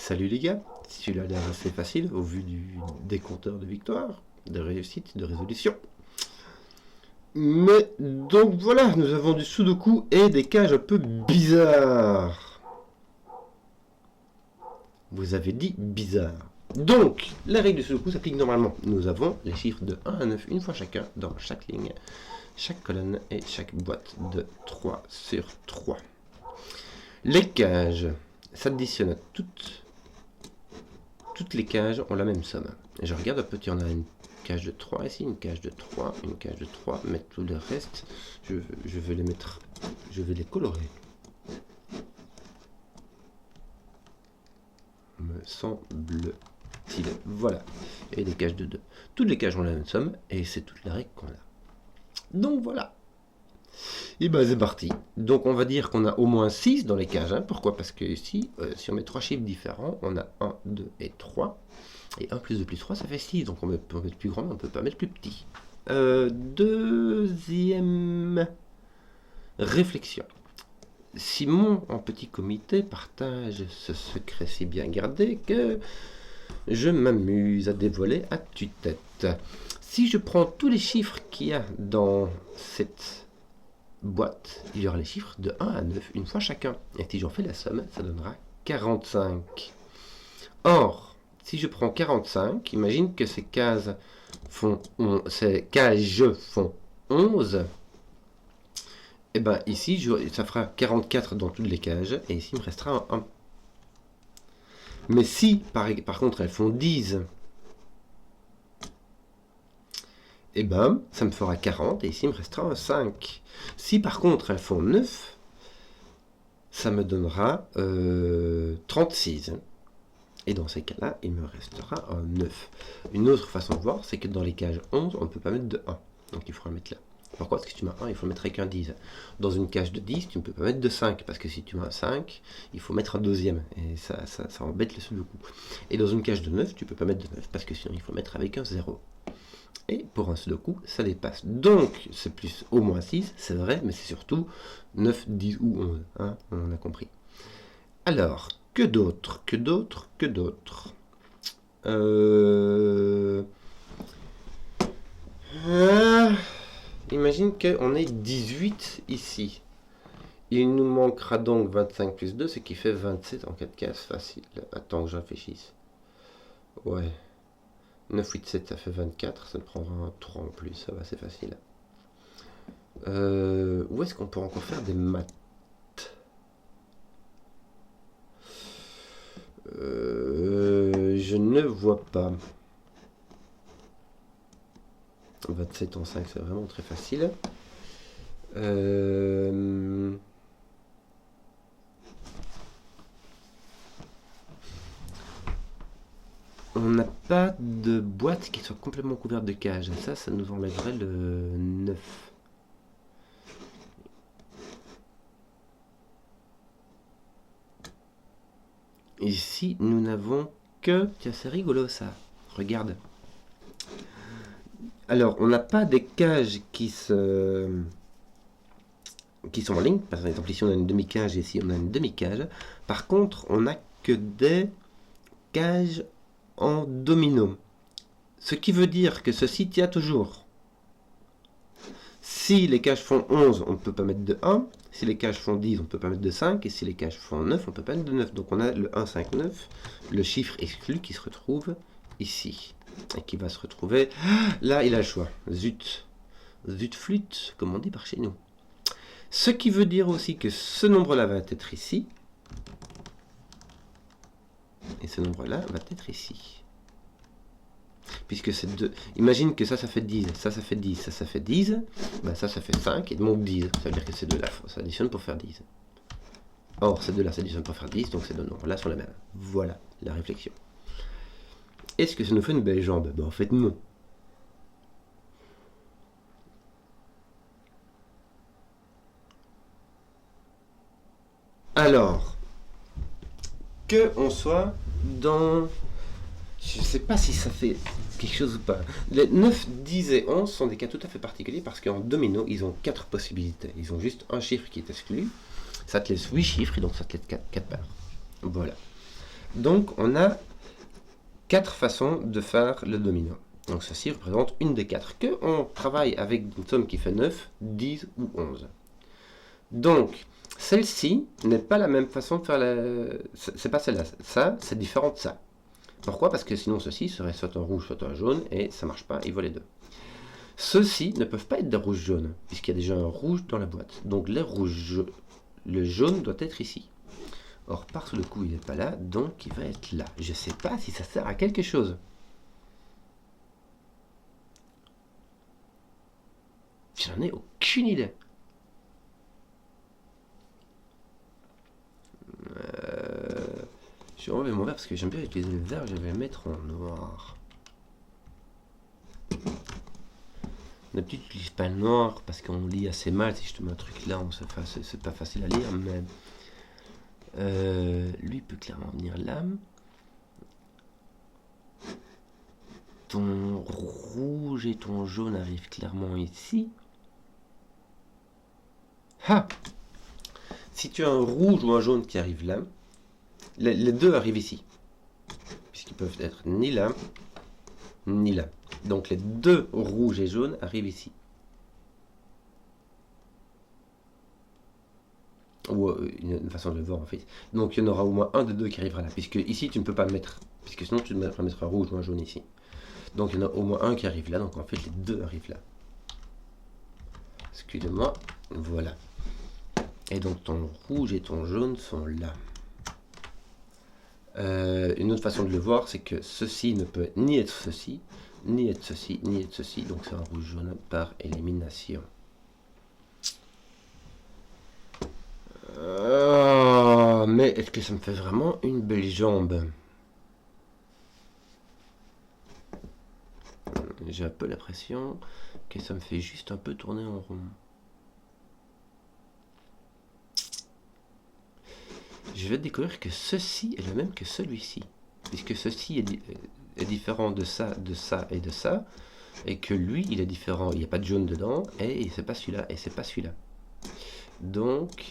Salut les gars, celui-là a l'air assez facile au vu des compteurs de victoire, de réussite, de résolution. Mais donc voilà, nous avons du sudoku et des cages un peu bizarres. Vous avez dit bizarre. Donc, la règle du sudoku s'applique normalement. Nous avons les chiffres de 1 à 9 une fois chacun dans chaque ligne, chaque colonne et chaque boîte de 3 sur 3. Les cages s'additionnent toutes les cages ont la même somme. Et je regarde un peu, il y en a une cage de 3 ici, une cage de 3, une cage de 3, mais tout le reste, je vais les mettre, je vais les colorer. Me semble-t-il. Voilà. Et des cages de 2. Toutes les cages ont la même somme, et c'est toute la règle qu'on a. Donc voilà. Et ben c'est parti. Donc on va dire qu'on a au moins 6 dans les cages. Hein. Pourquoi? Parce que ici, si on met 3 chiffres différents, on a 1, 2 et 3. Et 1 plus 2 plus 3, ça fait 6. Donc on peut mettre plus grand, mais on ne peut pas mettre plus petit. Deuxième réflexion. Simon, en petit comité, partage ce secret si bien gardé que je m'amuse à dévoiler à tue-tête. Si je prends tous les chiffres qu'il y a dans cette boîte, il y aura les chiffres de 1 à 9 une fois chacun. Et si j'en fais la somme, ça donnera 45. Or, si je prends 45, imagine que ces cages font 11. Et bien ici, ça fera 44 dans toutes les cages. Et ici, il me restera un 1. Mais si, par contre, elles font 10, et ben, ça me fera 40, et ici, il me restera un 5. Si, par contre, elles font 9, ça me donnera 36. Et dans ces cas-là, il me restera un 9. Une autre façon de voir, c'est que dans les cages 11, on ne peut pas mettre de 1. Donc, il faudra mettre là. Pourquoi? Parce que si tu mets 1, il faut mettre avec un 10. Dans une cage de 10, tu ne peux pas mettre de 5. Parce que si tu mets un 5, il faut mettre un deuxième. Et ça embête le sudoku. Et dans une cage de 9, tu ne peux pas mettre de 9. Parce que sinon, il faut mettre avec un 0. Et pour un sudoku, ça dépasse. Donc, c'est plus au moins 6, c'est vrai, mais c'est surtout 9, 10 ou 11. Hein, on a compris. Alors, que d'autre? Imagine qu'on est 18 ici. Il nous manquera donc 25 plus 2, ce qui fait 27 en 4 cases facile. Attends que je réfléchisse. Ouais. 9, 8, 7, ça fait 24. Ça me prendra un 3 en plus. Ça va, c'est facile. Où est-ce qu'on peut encore faire des maths? Je ne vois pas. 27 en 5, c'est vraiment très facile. On n'a pas de boîte qui soit complètement couverte de cages. Ça nous enlèverait le 9. Ici, nous n'avons que... Tiens, c'est rigolo ça. Regarde. Alors, on n'a pas des cages qui sont en ligne. Par exemple, ici, on a une demi-cage et ici, on a une demi-cage. Par contre, on n'a que des cages en domino. Ce qui veut dire que ceci tient toujours. Si les cages font 11, on ne peut pas mettre de 1. Si les cages font 10, on ne peut pas mettre de 5. Et si les cages font 9, on ne peut pas mettre de 9. Donc on a le 1, 5, 9, le chiffre exclu qui se retrouve ici. Et qui va se retrouver... Là, il a le choix. Zut. Zut flûte, comme on dit par chez nous. Ce qui veut dire aussi que ce nombre-là va être ici. Et ce nombre-là va être ici. Puisque c'est 2. Imagine que ça fait 10, ça fait 10, ça fait 10. Ben ça fait 5, et il manque 10. Ça veut dire que ces deux-là s'additionnent pour faire 10. Or, ces deux-là s'additionnent pour faire 10, donc ces deux nombres-là sont les mêmes. Voilà la réflexion. Est-ce que ça nous fait une belle jambe? Ben en fait, non. Alors, que on soit dans... Je ne sais pas si ça fait quelque chose ou pas. Les 9, 10 et 11 sont des cas tout à fait particuliers parce qu'en domino, ils ont 4 possibilités. Ils ont juste un chiffre qui est exclu. Ça te laisse 8 chiffres et donc ça te laisse 4 paires. Voilà. Donc on a 4 façons de faire le domino. Donc ceci représente une des 4. Que on travaille avec une somme qui fait 9, 10 ou 11. Donc celle-ci n'est pas la même façon de faire la... C'est pas celle-là. Ça, c'est différent de ça. Pourquoi? Parce que sinon ceci serait soit un rouge, soit un jaune, et ça marche pas, il vaut les deux. Ceux-ci ne peuvent pas être des rouges jaunes, puisqu'il y a déjà un rouge dans la boîte. Donc les rouges, le jaune doit être ici. Or, par le coup, il n'est pas là, donc il va être là. Je ne sais pas si ça sert à quelque chose. J'en ai aucune idée. Je vais enlever mon vert parce que j'aime bien utiliser le vert, je vais le mettre en noir. D'habitude, je n'utilise pas le noir parce qu'on lit assez mal. Si je te mets un truc là, c'est pas facile à lire, mais lui peut clairement venir là. Ton rouge et ton jaune arrivent clairement ici. Ah! Si tu as un rouge ou un jaune qui arrive là, les deux arrivent ici. Puisqu'ils peuvent être ni là, ni là. Donc les deux rouges et jaunes arrivent ici. Ou une façon de le voir en fait. Donc il y en aura au moins un des deux qui arrivera là. Puisque ici tu ne peux pas mettre. Puisque sinon tu ne peux pas mettre un rouge ou un jaune ici. Donc il y en a au moins un qui arrive là. Donc en fait les deux arrivent là. Excusez-moi. Voilà. Et donc ton rouge et ton jaune sont là. Une autre façon de le voir, c'est que ceci ne peut ni être ceci, ni être ceci, ni être ceci. Donc c'est un rouge jaune par élimination. Mais est-ce que ça me fait vraiment une belle jambe? J'ai un peu l'impression que ça me fait juste un peu tourner en rond. Je vais découvrir que ceci est le même que celui-ci. Puisque ceci est différent de ça et de ça. Et que lui, il est différent. Il n'y a pas de jaune dedans. Et c'est pas celui-là. Et c'est pas celui-là. Donc,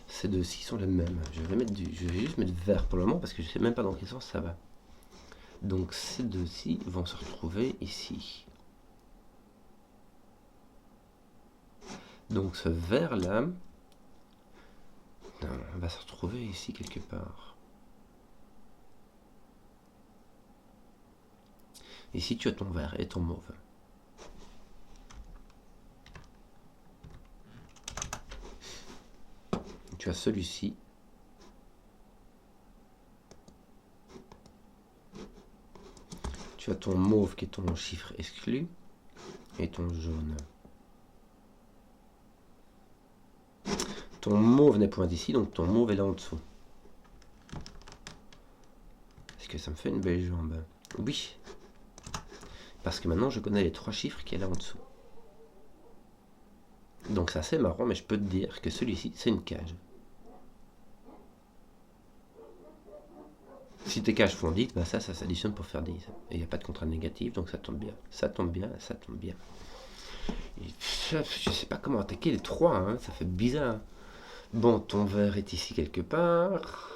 ces deux-ci sont les mêmes. Je vais juste mettre vert pour le moment parce que je ne sais même pas dans quel sens ça va. Donc, ces deux-ci vont se retrouver ici. Donc, ce vert-là va se retrouver ici quelque part. Ici, tu as ton vert et ton mauve. Tu as celui-ci. Tu as ton mauve qui est ton chiffre exclu et ton jaune. Ton mauve n'est point ici, donc ton mauve est là en dessous. Est-ce que ça me fait une belle jambe? Oui. Parce que maintenant, je connais les 3 chiffres qui est là en dessous. Donc c'est assez marrant, mais je peux te dire que celui-ci, c'est une cage. Si tes cages font 10, bah ça s'additionne pour faire 10. Et il n'y a pas de contrainte négative, donc ça tombe bien. Ça tombe bien, ça tombe bien. Et je sais pas comment attaquer les 3, hein, ça fait bizarre. Bon, ton vert est ici quelque part.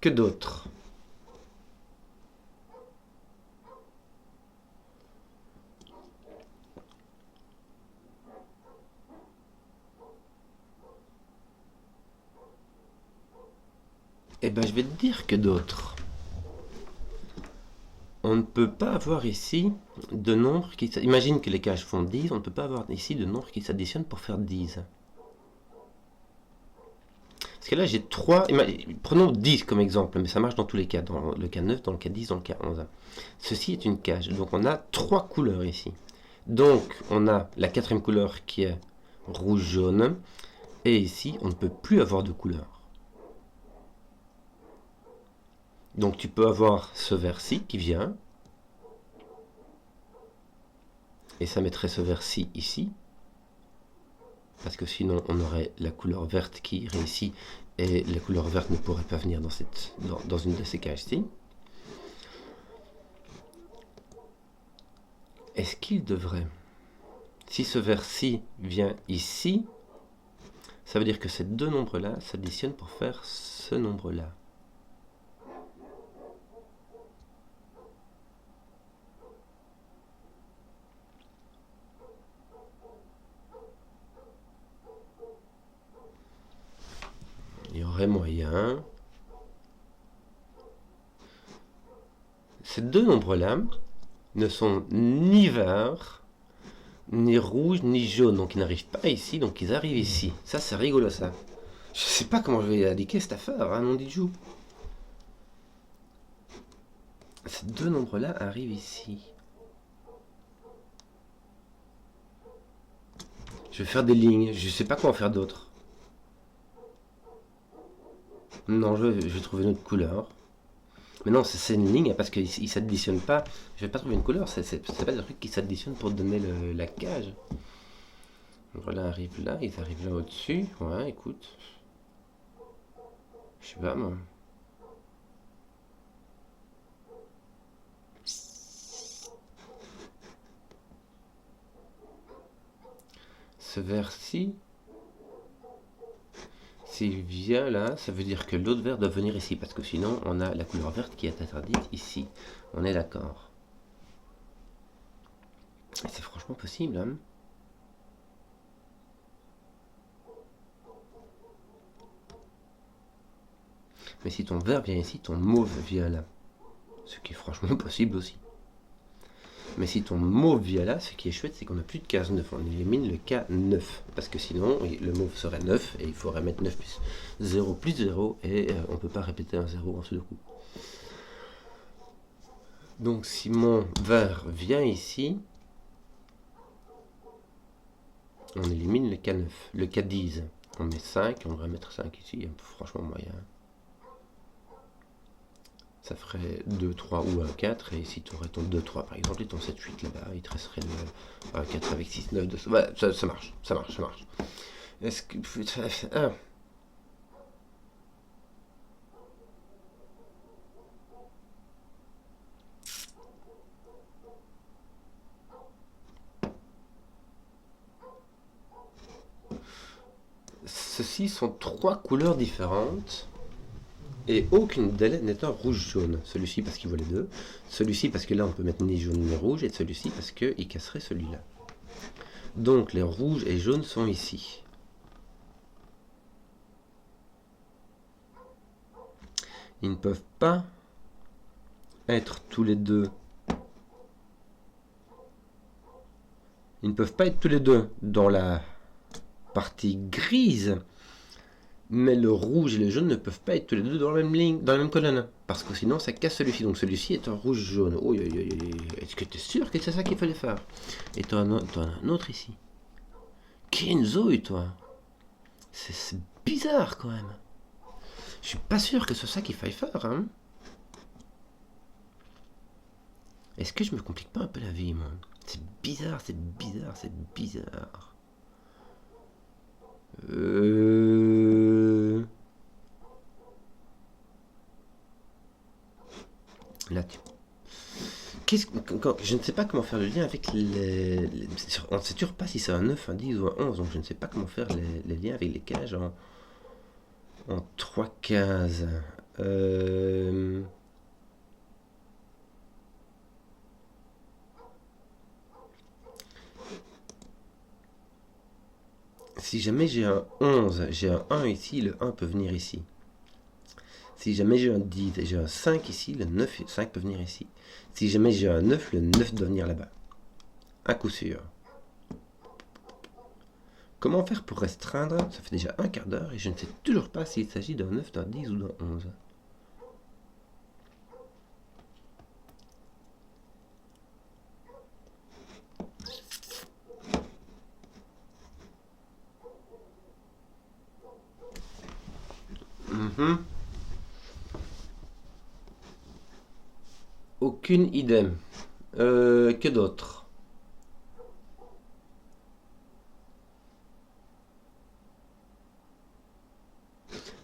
Que d'autres? Eh ben, je vais te dire que d'autres. On ne peut pas avoir ici de nombre qui... Imagine que les cages font 10, on ne peut pas avoir ici de nombre qui s'additionnent pour faire 10. Parce que là, j'ai 3... Prenons 10 comme exemple, mais ça marche dans tous les cas. Dans le cas 9, dans le cas 10, dans le cas 11. Ceci est une cage. Donc, on a 3 couleurs ici. Donc, on a la 4e couleur qui est rouge-jaune. Et ici, on ne peut plus avoir de couleur. Donc, tu peux avoir ce vert-ci qui vient. Et ça mettrait ce vert-ci ici. Parce que sinon, on aurait la couleur verte qui irait ici. Et la couleur verte ne pourrait pas venir dans une de ces cages-ci. Est-ce qu'il devrait, Si ce vers-ci vient ici, ça veut dire que ces deux nombres-là s'additionnent pour faire ce nombre-là. Il y aurait moyen. Ces deux nombres-là ne sont ni verts, ni rouges, ni jaunes. Donc ils n'arrivent pas ici, donc ils arrivent ici. Ça, c'est rigolo, ça. Je sais pas comment je vais indiquer cette affaire, hein, non dit joue. Ces deux nombres-là arrivent ici. Je vais faire des lignes. Je sais pas comment faire d'autre. Non, je vais trouver une autre couleur. Mais non, c'est une ligne parce qu'ils ne s'additionnent pas. Je vais pas trouver une couleur. C'est pas des trucs qui s'additionnent pour donner la cage. Donc là, arrive là. Ils arrivent là au-dessus. Ouais, écoute. Je sais pas, moi. Ce vers-ci, s'il vient là, ça veut dire que l'autre vert doit venir ici, parce que sinon on a la couleur verte qui est interdite ici. On est d'accord. C'est franchement possible, hein. Mais si ton vert vient ici, ton mauve vient là. Ce qui est franchement possible aussi. Mais si ton mauve vient là, ce qui est chouette, c'est qu'on n'a plus de case 9. On élimine le cas 9. Parce que sinon, le mauve serait 9. Et il faudrait mettre 9 plus 0 plus 0. Et on ne peut pas répéter un 0 en dessous de coup. Donc si mon vert vient ici, on élimine le cas 9. Le cas 10, on met 5. On devrait mettre 5 ici. Il y a franchement moyen. Ça ferait 2, 3 ou 1, 4. Et si tu aurais ton 2, 3 par exemple, et ton 7, 8 là-bas, il te resterait le 1, 4 avec 6, 9, 2. Voilà, ça marche, ça marche, ça marche. Est-ce que. Ah. Ceci sont 3 couleurs différentes. Et aucune d'elles n'est un rouge-jaune. Celui-ci parce qu'il vaut les deux. Celui-ci parce que là on peut mettre ni jaune ni rouge. Et celui-ci parce qu'il casserait celui-là. Donc les rouges et jaunes sont ici. Ils ne peuvent pas être tous les deux. Ils ne peuvent pas être tous les deux dans la partie grise. Mais le rouge et le jaune ne peuvent pas être tous les deux dans la même ligne, dans la même colonne. Parce que sinon ça casse celui-ci. Donc celui-ci est un rouge-jaune. Oh, est-ce que tu es sûr que c'est ça qu'il fallait faire? Et tu en as un autre ici. Kenzo et toi. C'est bizarre quand même. Je suis pas sûr que c'est ça qu'il faille faire, hein. Est-ce que je me complique pas un peu la vie, moi? C'est bizarre, c'est bizarre, c'est bizarre. Là, je ne sais pas comment faire le lien avec on ne sait toujours pas si c'est un 9, un 10 ou un 11, donc je ne sais pas comment faire les liens avec les cages en 3 cases. Si jamais j'ai un 11, j'ai un 1 ici, le 1 peut venir ici. Si jamais j'ai un 10 et j'ai un 5 ici, le 9, 5 peut venir ici. Si jamais j'ai un 9, le 9 doit venir là-bas. À coup sûr. Comment faire pour restreindre? Ça fait déjà un quart d'heure et je ne sais toujours pas s'il s'agit d'un 9, d'un 10 ou d'un 11. Aucune idée. Que d'autre?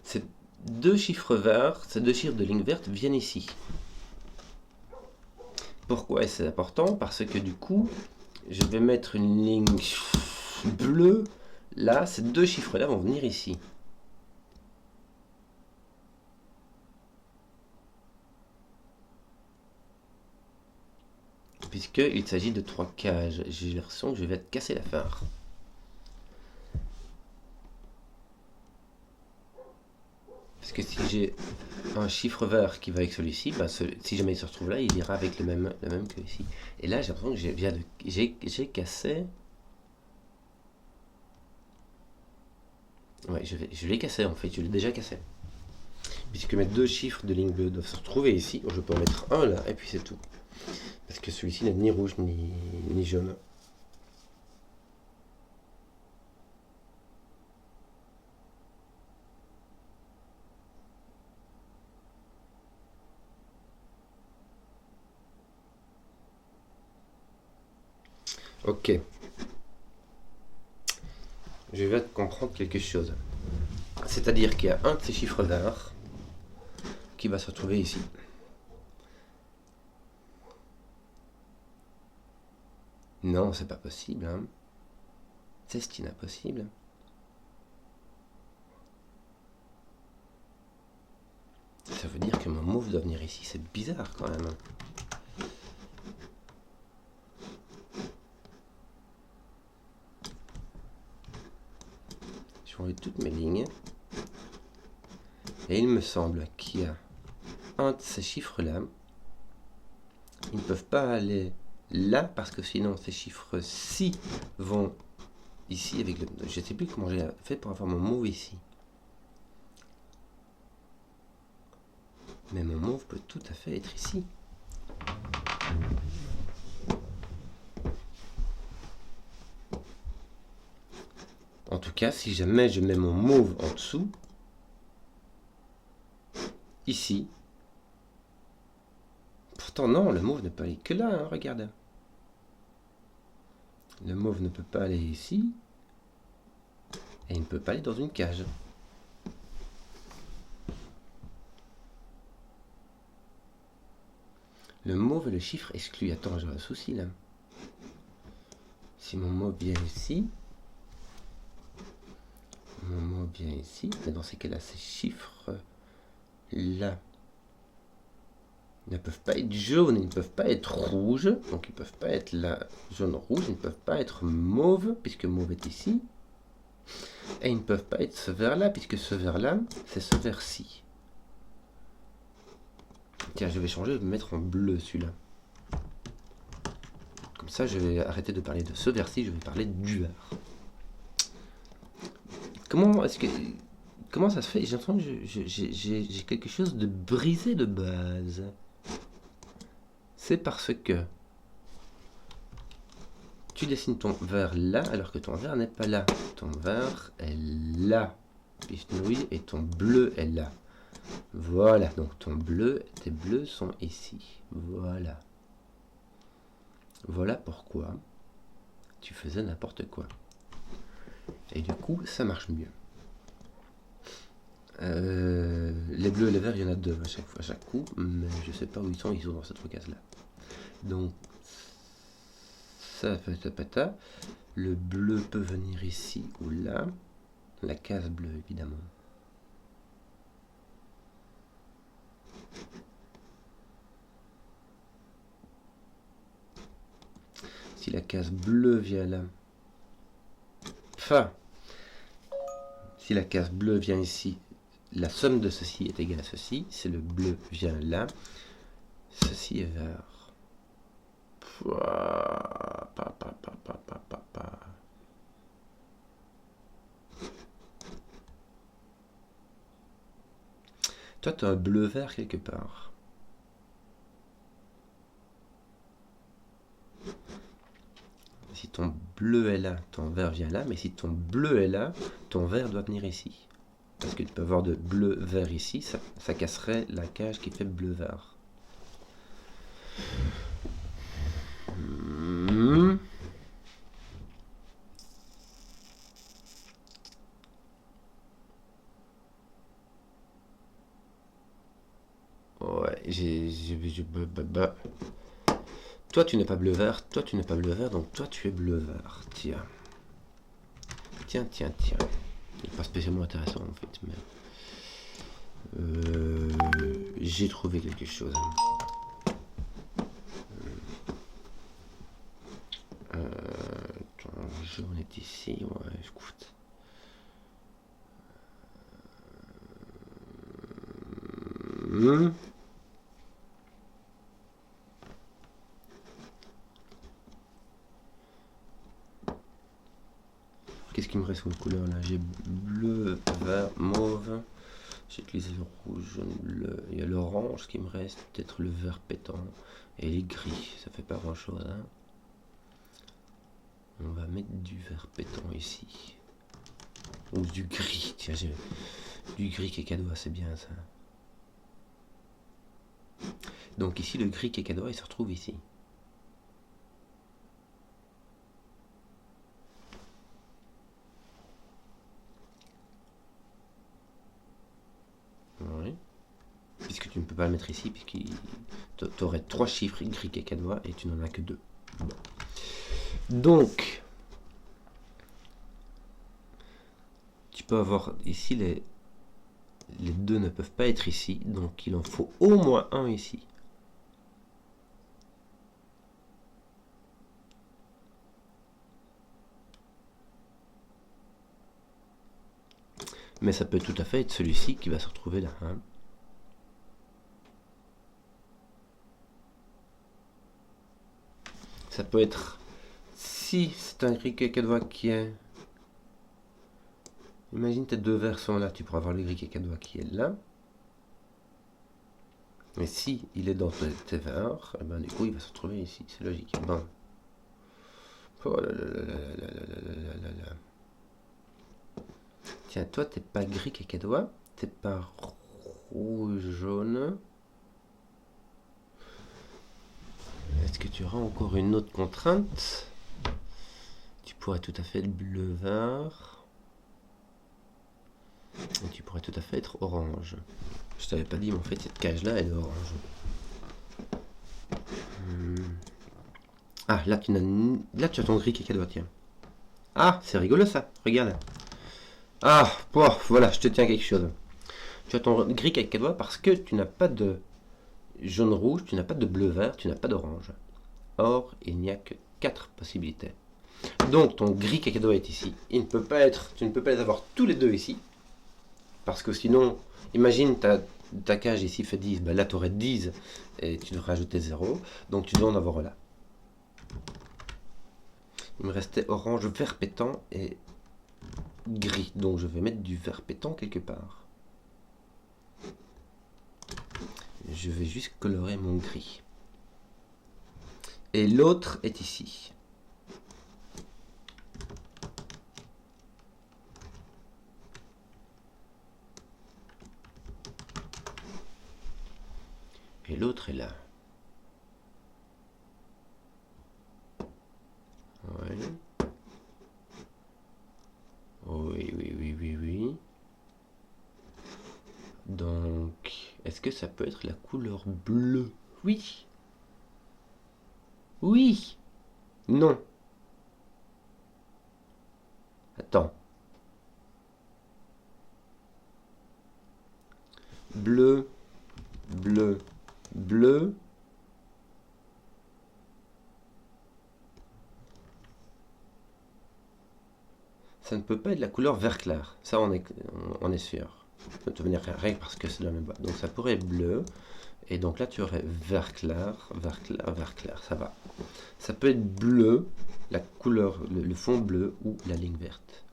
Ces deux chiffres verts, ces deux chiffres de ligne verte viennent ici. Pourquoi c'est important? Parce que du coup, Je vais mettre une ligne bleue. Là, ces deux chiffres-là vont venir ici. Puisqu'il s'agit de 3 cages. J'ai l'impression que je vais te casser l'affaire. Parce que si j'ai un chiffre vert qui va avec celui-ci, bah si jamais il se retrouve là, il ira avec le même que ici. Et là, j'ai l'impression que j'ai cassé. Ouais, je l'ai cassé en fait, je l'ai déjà cassé. Puisque mes deux chiffres de ligne bleue doivent se retrouver ici, je peux en mettre un là, et puis c'est tout. Parce que celui-ci n'est ni rouge ni jaune. Ok. Je vais comprendre quelque chose. C'est-à-dire qu'il y a un de ces chiffres verts qui va se retrouver ici. Non, c'est pas possible. Hein. C'est impossible. Ça veut dire que mon mauve doit venir ici. C'est bizarre quand même. Je vais enlever toutes mes lignes. Et il me semble qu'il y a un de ces chiffres-là. Ils ne peuvent pas aller là parce que sinon ces chiffres-ci vont ici avec le... Je ne sais plus comment j'ai fait pour avoir mon mauve ici. Mais mon mauve peut tout à fait être ici. En tout cas, si jamais je mets mon mauve en dessous, ici, pourtant non, le mauve ne peut aller que là, hein, regarde. Le mauve ne peut pas aller ici, et il ne peut pas aller dans une cage. Le mauve et le chiffre exclu. Attends, j'ai un souci là. Si mon mauve vient ici, mon mauve vient ici, mais dans ces cas-là, ces chiffres là ne peuvent pas être jaunes, ils ne peuvent pas être rouges, donc ils ne peuvent pas être là jaune-rouge, ils ne peuvent pas être mauve, puisque mauve est ici, et ils ne peuvent pas être ce vert-là, puisque ce vert-là, c'est ce vert-ci. Tiens, je vais changer, je vais mettre en bleu celui-là. Comme ça, je vais arrêter de parler de ce vert-ci, je vais parler du vert. Comment ça se fait? J'ai l'impression que j'ai quelque chose de brisé de base. C'est parce que tu dessines ton vert là, alors que ton vert n'est pas là. Ton vert est là, Pishnouille, et ton bleu est là. Voilà, donc tes bleus sont ici. Voilà. Voilà pourquoi tu faisais n'importe quoi. Et du coup, ça marche mieux. Les bleus et les verts, il y en a deux à chaque coup, mais je sais pas où ils sont dans cette case-là. Donc, ça fait tapata. Le bleu peut venir ici ou là. La case bleue, évidemment. Si la case bleue vient là. Enfin, si la case bleue vient ici, la somme de ceci est égale à ceci. Si le bleu vient là, ceci est vert. Toi, tu as un bleu-vert quelque part. Si ton bleu est là, ton vert vient là. Mais si ton bleu est là, ton vert doit venir ici. Parce que tu peux avoir de bleu-vert ici. Ça casserait la cage qui fait bleu-vert. Ouais, Toi, tu n'es pas bleu-vert. Toi, tu n'es pas bleu-vert. Donc, toi, tu es bleu-vert. Tiens. Tiens, tiens, tiens. C'est pas spécialement intéressant, en fait. Mais j'ai trouvé quelque chose. Attends, le jaune est ici. Ouais, écoute. Qu'est-ce qui me reste comme couleur là? J'ai bleu, vert, mauve. J'ai utilisé le rouge, jaune, bleu. Il y a l'orange qui me reste, peut-être le vert pétant. Et les gris, ça fait pas grand chose. Hein. On va mettre du vert pétant ici. Ou du gris. Tiens, j'ai du gris Kekadois, c'est bien ça. Donc ici, le gris Kekadois, il se retrouve ici. Oui. Puisque tu ne peux pas le mettre ici, puisque tu aurais 3 chiffres gris Kekadois et tu n'en as que 2. Bon. Donc, tu peux avoir ici les 2 ne peuvent pas être ici, donc il en faut au moins un ici. Mais ça peut tout à fait être celui-ci qui va se retrouver là. Hein. Ça peut être, si c'est un gris Kekadois qui est... Imagine tes 2 verres sont là, tu pourras avoir le gris Kekadois qui est là. Mais si il est dans tes verres, eh ben, du coup il va se retrouver ici, c'est logique. Bon. Oh là là là là là là là là là. Tiens, toi, t'es pas gris Kekadois, t'es pas rouge jaune. Est-ce que tu auras encore une autre contrainte? Tu pourrais tout à fait être bleu vert. Et tu pourrais tout à fait être orange. Je t'avais pas dit, mais en fait, cette cage-là, elle est orange. Ah, là tu as ton gris Kekadois, tiens. Ah, c'est rigolo ça, regarde. Ah, bon, voilà, je te tiens quelque chose. Tu as ton gris Kekadois parce que tu n'as pas de jaune-rouge, tu n'as pas de bleu-vert, tu n'as pas d'orange. Or, il n'y a que 4 possibilités. Donc, ton gris Kekadois est ici. Il ne peut pas être, tu ne peux pas les avoir tous les deux ici. Parce que sinon, imagine ta cage ici fait 10, ben là tu aurais 10 et tu devrais rajouter 0. Donc tu dois en avoir là. Il me restait orange, vert pétant et gris. Donc je vais mettre du vert pétant quelque part. Je vais juste colorer mon gris. Et l'autre est ici. Et l'autre est là. Ouais. Oui, oui, oui, oui, oui. Donc, est-ce que ça peut être la couleur bleue? Oui. Oui. Non. Attends. Bleu, bleu, bleu. Ça ne peut pas être la couleur vert clair. Ça, on est sûr. Ça peut devenir rien parce que c'est la même boîte. Donc ça pourrait être bleu. Et donc là, tu aurais vert clair, vert clair, vert clair. Ça va. Ça peut être bleu, la couleur, le fond bleu ou la ligne verte.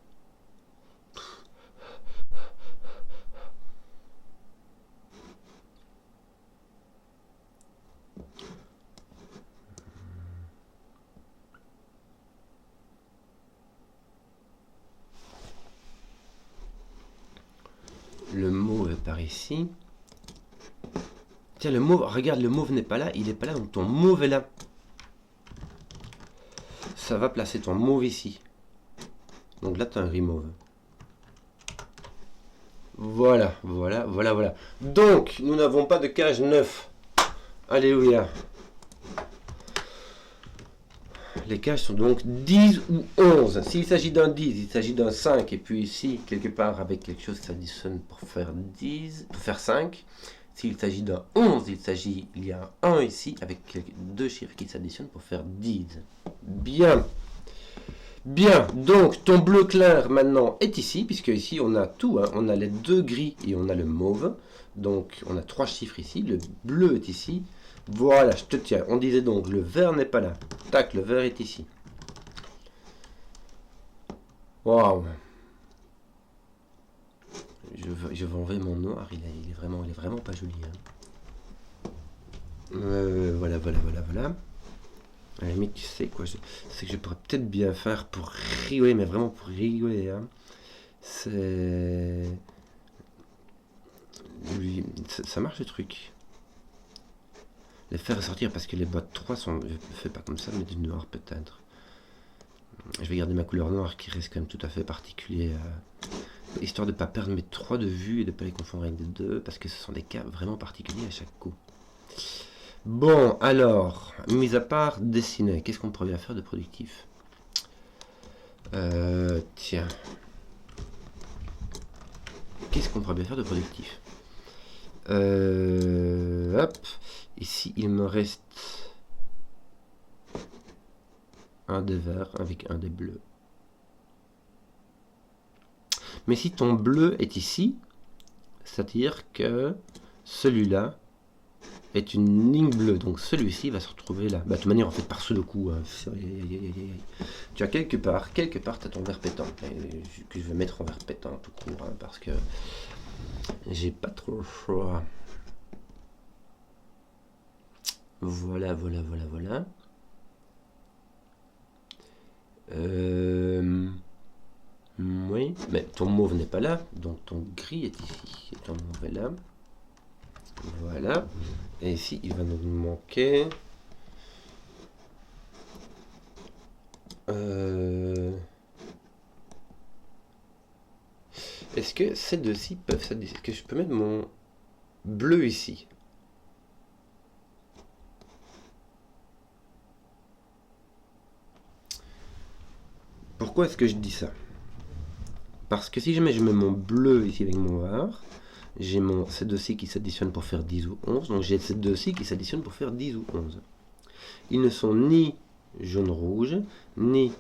Le mauve est par ici. Tiens, le mauve, regarde, le mauve n'est pas là, il n'est pas là, donc ton mauve est là. Ça va placer ton mauve ici. Donc là, tu as un gris mauve. Voilà, voilà, voilà, voilà. Donc, nous n'avons pas de cage 9. Alléluia. les cases sont donc 10 ou 11. S'il s'agit d'un 10, il s'agit d'un 5. Et puis ici, quelque part, avec quelque chose qui s'additionne pour faire 10, pour faire 5. S'il s'agit d'un 11, il y a un 1 ici, avec deux chiffres qui s'additionnent pour faire 10. Bien. Bien, donc ton bleu clair maintenant est ici, puisque ici on a tout, hein. On a les deux gris et on a le mauve. Donc on a 3 chiffres ici, le bleu est ici. Voilà, je te tiens. On disait donc, le vert n'est pas là. Tac, le vert est ici. Waouh. Je vais enlever mon noir, il est vraiment pas joli. Hein. Voilà. À la limite, tu sais quoi, c'est que je pourrais peut-être bien faire pour rigoler, mais vraiment pour rigoler. Hein. C'est... Ça marche le truc. Les faire ressortir parce que les boîtes 3 sont... Je ne fais pas comme ça, mais du noir peut-être. Je vais garder ma couleur noire qui reste quand même tout à fait particulier. Histoire de ne pas perdre mes 3 de vue et de ne pas les confondre avec des 2, parce que ce sont des cas vraiment particuliers à chaque coup. Bon, alors, mis à part dessiner, qu'est-ce qu'on pourrait bien faire de productif? Tiens. Qu'est-ce qu'on pourrait bien faire de productif? Hop. Ici, il me reste un des verts avec un des bleus. Mais si ton bleu est ici, c'est-à-dire que celui-là est une ligne bleue. Donc celui-ci va se retrouver là. Bah, de toute manière, en fait, par Sudoku. Hein. Tu as quelque part, tu as ton vert pétant. Que je vais mettre en vert pétant tout court. Hein, parce que j'ai pas trop le choix. Voilà. Oui, mais ton mauve n'est pas là, donc ton gris est ici, et ton mauve est là. Voilà, et ici il va nous manquer... Est-ce que ces deux-ci peuvent s'additionner? Est-ce que je peux mettre mon bleu ici? Pourquoi est-ce que je dis ça? Parce que si jamais je mets mon bleu ici avec mon vert, j'ai ces deux-ci qui s'additionnent pour faire 10 ou 11. Donc j'ai ces deux-ci qui s'additionnent pour faire 10 ou 11. Ils ne sont ni jaune-rouge, ni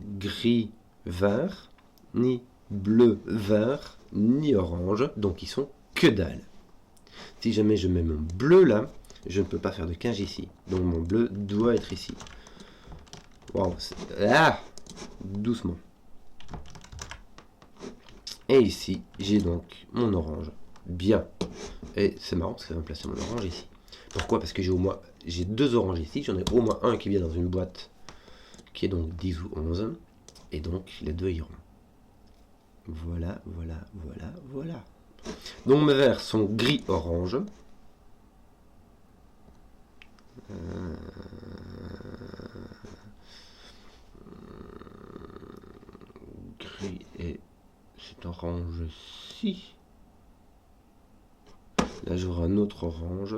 gris-vert, ni bleu-vert, ni orange. Donc ils sont que dalle. Si jamais je mets mon bleu là, je ne peux pas faire de 15 ici. Donc mon bleu doit être ici. Waouh. Ah, doucement. Et ici, j'ai donc mon orange. Bien. Et c'est marrant parce que ça va me placer mon orange ici. Pourquoi? Parce que j'ai 2 oranges ici. J'en ai au moins un qui vient dans une boîte qui est donc 10 ou 11. Et donc les deux iront. Voilà. Donc mes verts sont gris-orange. Gris et cet orange-ci. Là j'aurai un autre orange.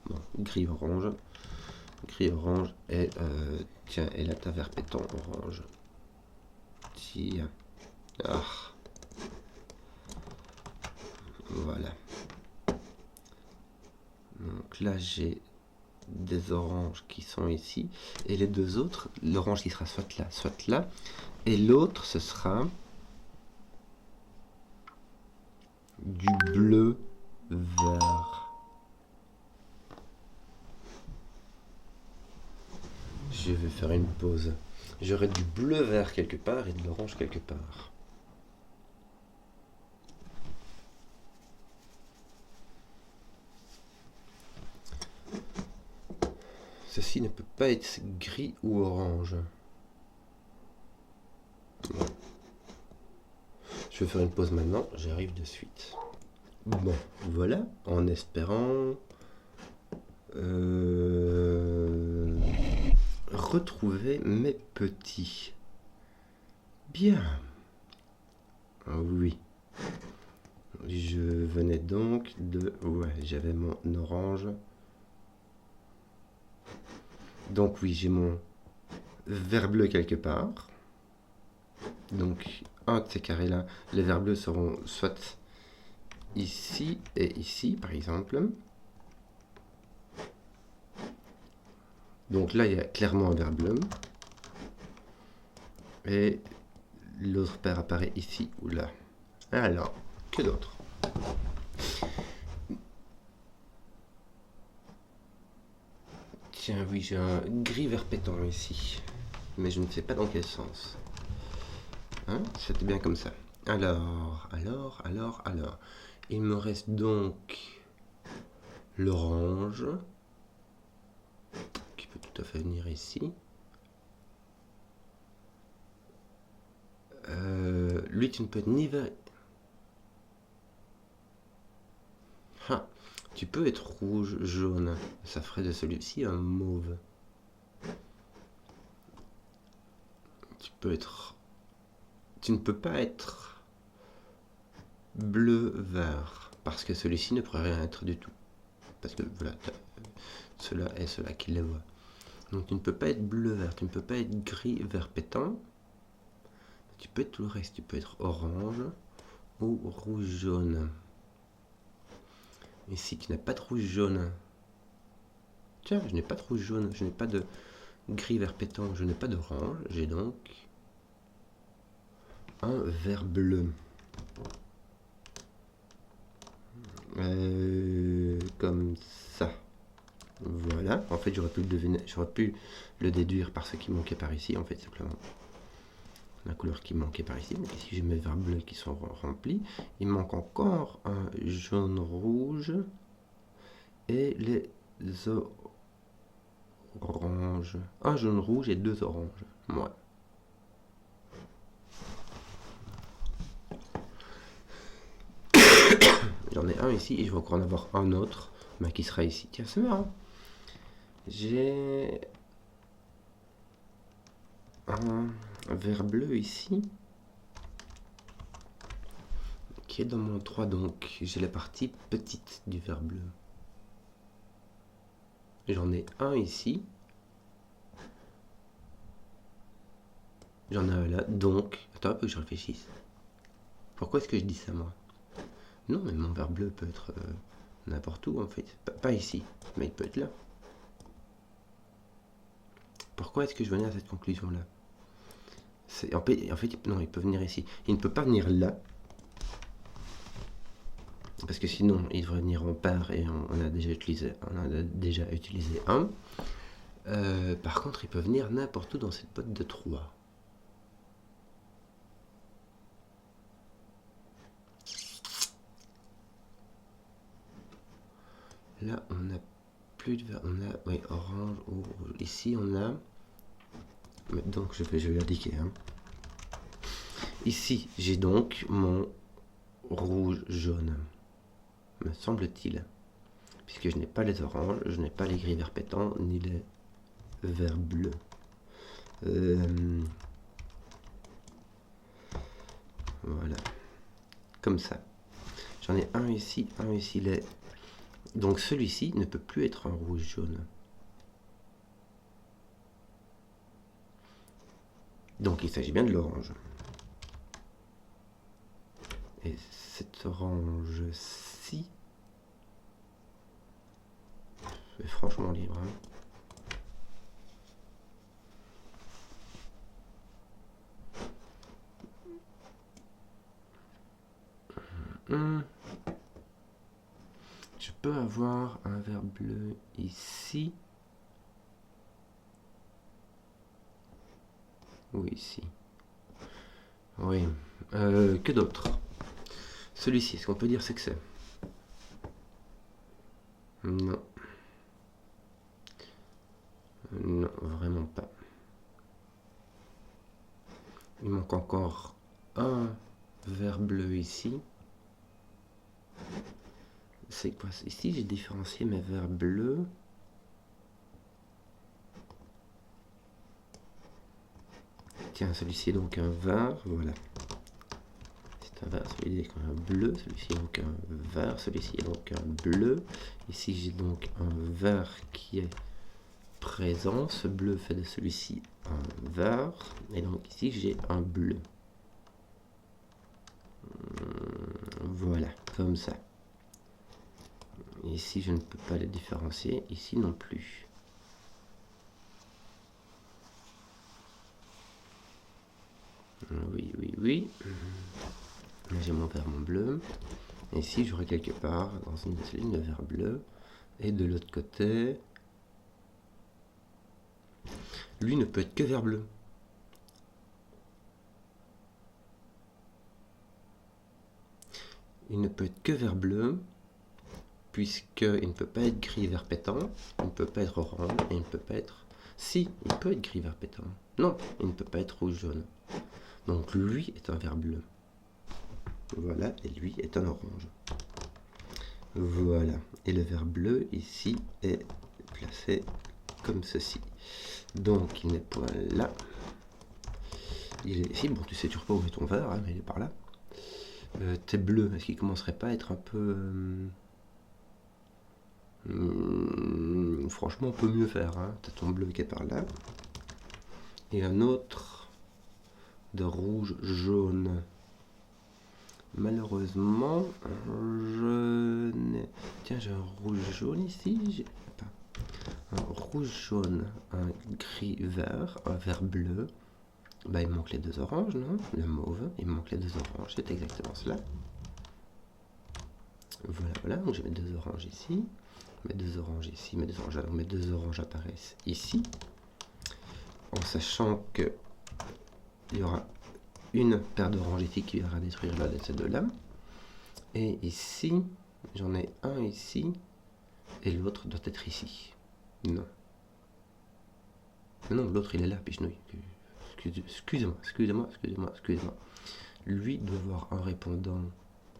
Bon, gris-orange. Gris-orange et tiens, et là t'as vert pétant orange. Tiens. Ah. Voilà. Donc là j'ai des oranges qui sont ici et les deux autres, l'orange qui sera soit là et l'autre ce sera du bleu vert. Je vais faire une pause. J'aurai du bleu vert quelque part et de l'orange quelque part. Ceci ne peut pas être gris ou orange. Bon. Je vais faire une pause maintenant, j'arrive de suite. Bon, voilà, en espérant retrouver mes petits. Bien. Oui. Je venais donc de... Ouais, j'avais mon orange. Donc oui, j'ai mon vert bleu quelque part. Donc un de ces carrés-là, les verts bleus seront soit ici et ici, par exemple. Donc là, il y a clairement un vert bleu. Et l'autre paire apparaît ici ou là. Alors, que d'autre? Tiens, oui, j'ai un gris vert pétant ici. Mais je ne sais pas dans quel sens. Hein? C'était bien comme ça. Alors. Il me reste donc l'orange, qui peut tout à fait venir ici. Lui, tu ne peux être ni vert... Ah, tu peux être rouge, jaune. Ça ferait de celui-ci un mauve. Tu ne peux pas être bleu, vert. Parce que celui-ci ne pourrait rien être du tout. Parce que voilà, cela est cela qui les voit. Donc tu ne peux pas être bleu, vert. Tu ne peux pas être gris, vert pétant. Tu peux être tout le reste. Tu peux être orange ou rouge, jaune. Ici, tu n'as pas de rouge, jaune. Tiens, je n'ai pas de rouge, jaune. Je n'ai pas de gris, vert pétant. Je n'ai pas d'orange. J'ai donc un vert bleu. Comme ça. Voilà. En fait, j'aurais pu le deviner, j'aurais pu le déduire par ce qui manquait par ici, en fait, simplement. La couleur qui manquait par ici. Donc ici, j'ai mes verts bleus qui sont remplis. Il manque encore un jaune rouge et les oranges. Un jaune rouge et deux oranges. Ouais. J'en ai un ici et je vais encore en avoir un autre, mais qui sera ici. Tiens, c'est marrant. J'ai un vert bleu ici qui est dans mon 3, donc j'ai la partie petite du vert bleu. J'en ai un ici. J'en ai un là, donc... Attends un peu que je réfléchisse. Pourquoi est-ce que je dis ça, moi? Non, mais mon vert bleu peut être n'importe où, en fait. Pas ici, mais il peut être là. Pourquoi est-ce que je venais à cette conclusion-là? En fait, non, il peut venir ici. Il ne peut pas venir là. Parce que sinon, il devrait venir en paire et on a déjà utilisé un. Par contre, il peut venir n'importe où dans cette boîte de 3. Là, on n'a plus de vert. On a, oui, orange ou rouge. Ici, on a... Donc, je vais l'indiquer. Hein. Ici, j'ai donc mon rouge jaune, me semble-t-il. Puisque je n'ai pas les oranges, je n'ai pas les gris vert pétants, ni les verts bleus. Voilà. Comme ça. J'en ai un ici, les... Donc celui-ci ne peut plus être un rouge jaune. Donc il s'agit bien de l'orange. Et cet orange-ci est franchement libre. Hein. Je peux avoir un vert bleu ici. Ou ici. Oui. Que d'autre? Celui-ci, est-ce qu'on peut dire ce que c'est? Non. Non, vraiment pas. Il manque encore un vert bleu ici. C'est quoi? Ici, j'ai différencié mes verts bleus. Tiens, celui-ci est donc un vert. Voilà. C'est vert, celui-ci est un bleu, celui-ci est donc un vert, celui-ci est donc un bleu. Ici j'ai donc un vert qui est présent, ce bleu fait de celui-ci un vert, et donc ici j'ai un bleu. Voilà, comme ça. Ici je ne peux pas les différencier, ici non plus. Oui, oui, oui. J'ai mon vert, mon bleu. Et ici j'aurai quelque part dans une de ces lignes le vert bleu. Et de l'autre côté, lui ne peut être que vert bleu. Il ne peut être que vert bleu, puisqu'il ne peut pas être gris vert pétant, il ne peut pas être orange, et il ne peut pas être... Si, il peut être gris vert pétant. Non, il ne peut pas être rouge jaune. Donc lui est un vert bleu. Voilà, et lui est un orange. Voilà, et le vert bleu ici est placé comme ceci. Donc il n'est point là. Il est ici, bon tu sais toujours pas où est ton vert, hein, mais il est par là. T'es bleu, est-ce qu'il commencerait pas à être un peu... franchement on peut mieux faire, hein. T'as ton bleu qui est par là. Et un autre de rouge jaune. Malheureusement, je n'ai... Tiens, j'ai un rouge jaune ici. Un rouge jaune, un gris vert, un vert bleu. Bah, il manque les deux oranges, non? Le mauve, il manque les deux oranges, c'est exactement cela. Voilà, voilà, donc je mets deux oranges ici, mes deux oranges ici, mes deux oranges, donc mes deux oranges apparaissent ici, en sachant que il y aura une paire d'oranges ici qui viendra détruire l'un de ces deux-là. Et ici, j'en ai un ici, et l'autre doit être ici. Non. Non, l'autre il est là, Pichenouille. Excusez-moi. Lui doit avoir un répondant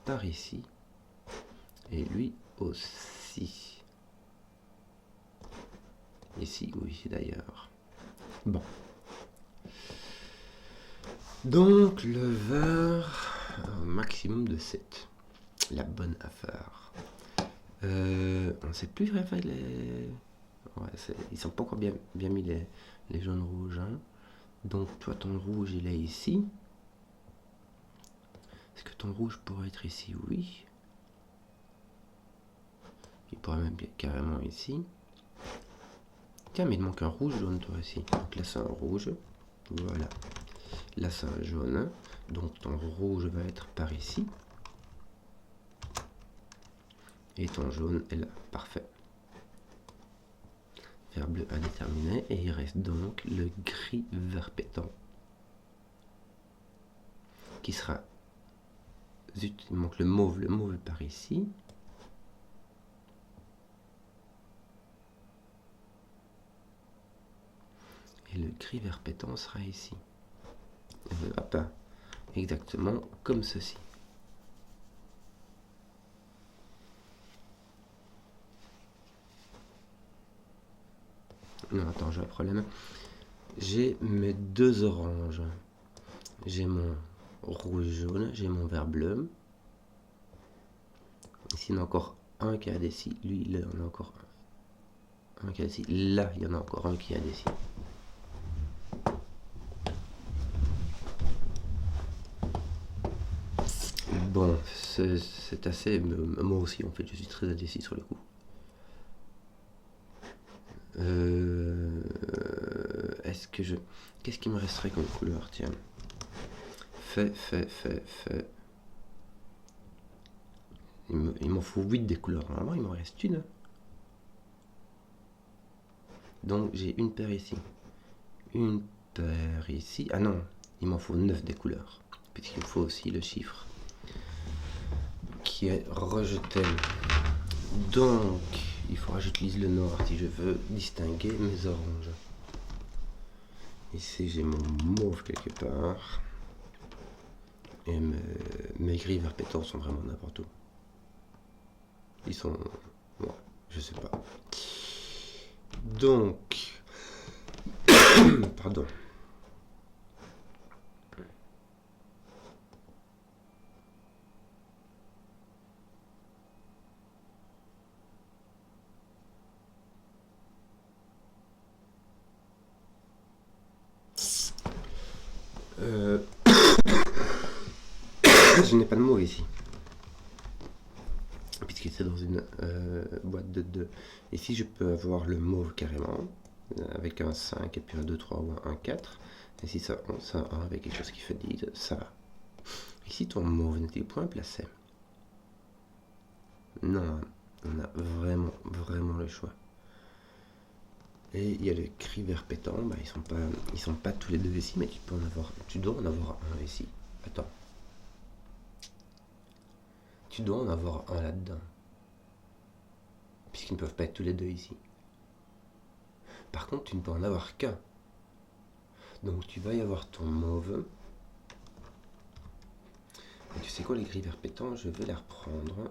par ici, et lui aussi. Ici ou ici d'ailleurs. Bon. Donc le vert, un maximum de 7. La bonne affaire. On ne sait plus vraiment les... Ouais, ils sont pas encore bien mis les jaunes rouges. Hein. Donc toi ton rouge il est ici. Est-ce que ton rouge pourrait être ici? Oui. Il pourrait même être carrément ici. Tiens, mais il manque un rouge jaune toi aussi. Donc là c'est un rouge. Voilà. Là c'est un jaune. Donc ton rouge va être par ici. Et ton jaune est là. Parfait. Vert bleu indéterminé. Et il reste donc le gris vert pétant. Qui sera... Zut, il manque le mauve. Le mauve par ici. Et le gris vert pétant sera ici. Hop, exactement comme ceci. Non, attends, j'ai un problème. J'ai mes deux oranges. J'ai mon rouge jaune, j'ai mon vert bleu. Ici, il y en a encore un qui a des scies. Lui, là, il y en a encore un qui a des scies. Là, il y en a encore un qui a des scies. Bon, c'est assez... Moi aussi, en fait, je suis très indécis sur le coup. Est-ce que je... Qu'est-ce qui me resterait comme couleur? Tiens. Fait. Il m'en faut 8 des couleurs. Normalement, il m'en reste une. Donc, j'ai une paire ici. Une paire ici. Ah non, il m'en faut 9 des couleurs. Puisqu'il me faut aussi le chiffre qui est rejeté. Donc, il faudra que j'utilise le noir si je veux distinguer mes oranges. Ici, j'ai mon mauve quelque part. Et mes gris vert pétant sont vraiment n'importe où. Ils sont... Bon, je sais pas. Donc... Pardon. Euh, je n'ai pas de mauve ici. Puisque c'est dans une boîte de 2. Ici, je peux avoir le mauve carrément, avec un 5 et puis un 2, 3 ou un 4. Et si ça 11, ça 1 avec quelque chose qui fait 10, ça va. Ici, ton mauve n'est-il point placé? Non, on a vraiment le choix. Et il y a le gris vert pétant, bah, ils sont pas tous les deux ici, mais tu dois en avoir un ici. Attends. Tu dois en avoir un là-dedans. Puisqu'ils ne peuvent pas être tous les deux ici. Par contre, tu ne peux en avoir qu'un. Donc tu vas y avoir ton mauve. Et tu sais quoi, les gris vert pétant, je vais les reprendre.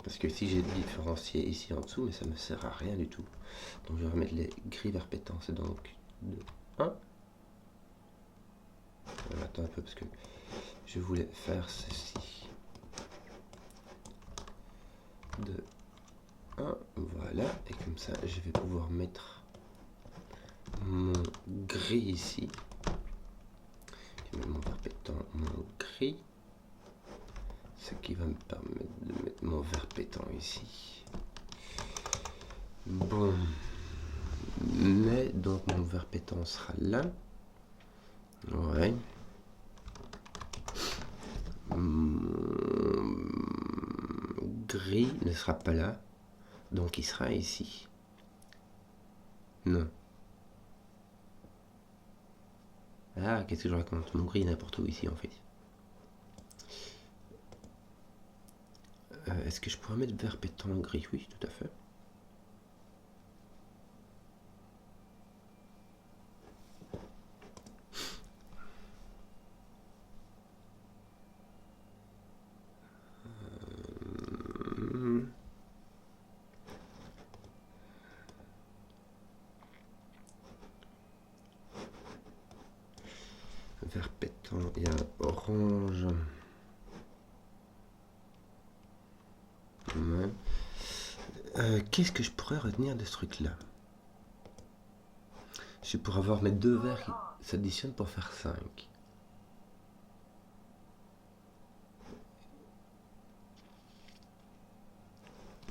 Parce que si j'ai différencié ici en dessous, mais ça ne me sert à rien du tout. Donc je vais remettre les gris vert pétant. C'est donc 2, 1. Attends un peu parce que je voulais faire ceci. 2, 1, voilà. Et comme ça, je vais pouvoir mettre mon gris ici. Je vais mettre mon vert pétant, mon gris. Ce qui va me permettre de mettre mon vert pétant ici. Bon. Mais donc mon vert pétant sera là. Ouais. Gris ne sera pas là. Donc il sera ici. Non. Ah, qu'est-ce que je raconte? Mon gris est n'importe où ici en fait. Est-ce que je pourrais mettre vert pétant gris? Oui, tout à fait. Vert pétant, il y a orange. Ouais. Qu'est-ce que je pourrais retenir de ce truc-là? Je pourrais avoir mes deux verts qui s'additionnent pour faire 5.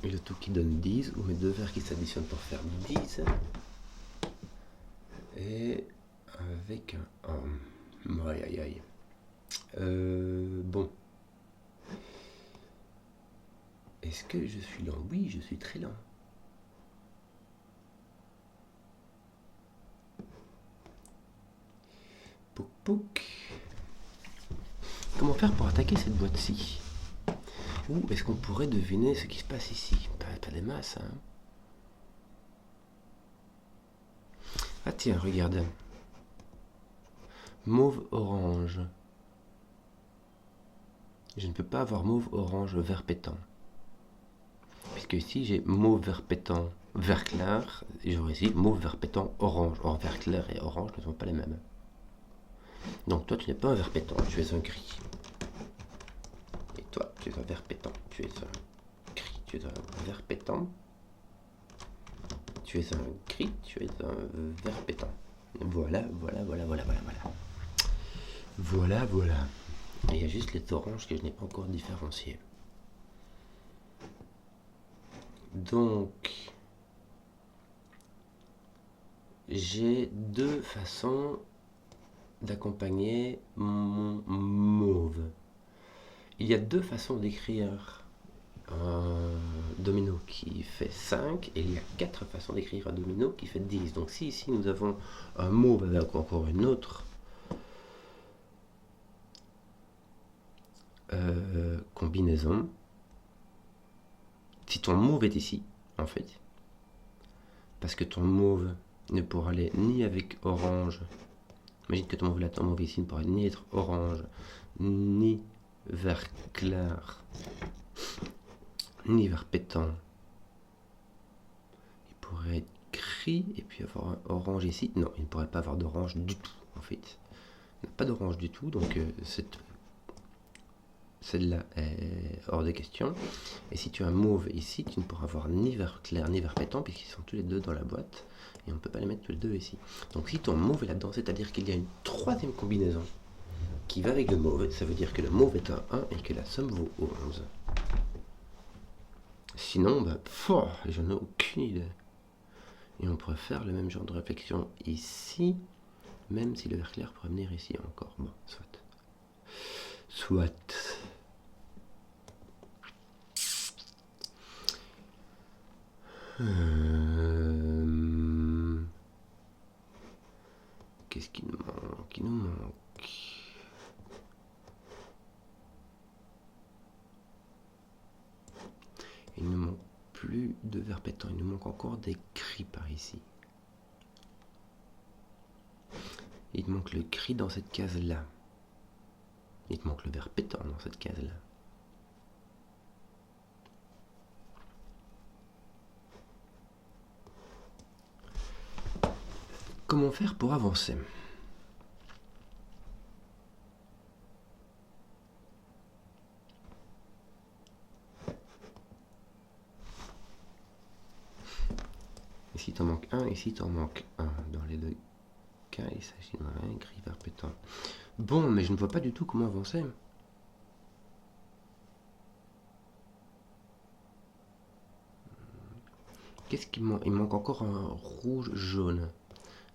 Et le tout qui donne 10, ou mes deux verts qui s'additionnent pour faire 10. Et avec un... Aïe aïe aïe. Bon. Est-ce que je suis lent? Oui, je suis très lent. Pouc pouc. Comment faire pour attaquer cette boîte-ci? Ou est-ce qu'on pourrait deviner ce qui se passe ici? Pas des masses, hein. Ah tiens, regarde. Mauve orange. Je ne peux pas avoir mauve orange vert pétant. Puisque ici j'ai mauve vert pétant vert clair, et j'aurais ici mauve vert pétant orange. Or vert clair et orange ne sont pas les mêmes. Donc toi tu n'es pas un vert pétant, tu es un gris. Et toi tu es un vert pétant, tu es un gris, tu es un vert pétant. Tu es un gris, tu es un vert pétant. Voilà. Voilà. Et il y a juste les oranges que je n'ai pas encore différenciés. Donc, j'ai deux façons d'accompagner mon mauve. Il y a deux façons d'écrire un domino qui fait 5 et il y a 4 façons d'écrire un domino qui fait 10. Donc si ici nous avons un mauve avec encore une autre combinaison, si ton mauve est ici en fait, parce que ton mauve ne pourra aller ni avec orange, imagine que ton mauve là, ton mauve ici ne pourra ni être orange, ni vert clair, ni vert pétant. Il pourrait être gris et puis avoir un orange ici. Non, il ne pourrait pas avoir d'orange du tout en fait. Il n'a pas d'orange du tout, donc celle-là est hors de question. Et si tu as un mauve ici, tu ne pourras avoir ni vert clair ni vert pétant puisqu'ils sont tous les deux dans la boîte. et on ne peut pas les mettre tous les deux ici. Donc si ton mauve est là-dedans, c'est-à-dire qu'il y a une troisième combinaison qui va avec le mauve, ça veut dire que le mauve est un 1 et que la somme vaut 11. Sinon, j'en ai aucune idée. Et on pourrait faire le même genre de réflexion ici, même si le vert clair pourrait venir ici encore. Bon, soit. Qu'est-ce qui nous manque? Il nous manque. Il ne manque plus de vert pétant, il nous manque encore des gris par ici. Il te manque le gris dans cette case-là. Il te manque le vert pétant dans cette case-là. Comment faire pour avancer? Ici t'en manque un, ici t'en manque un. Dans les deux cas, il s'agit d'un gris vert pétant. Bon, mais je ne vois pas du tout comment avancer. Qu'est-ce qu'il manque? Il manque encore un rouge jaune.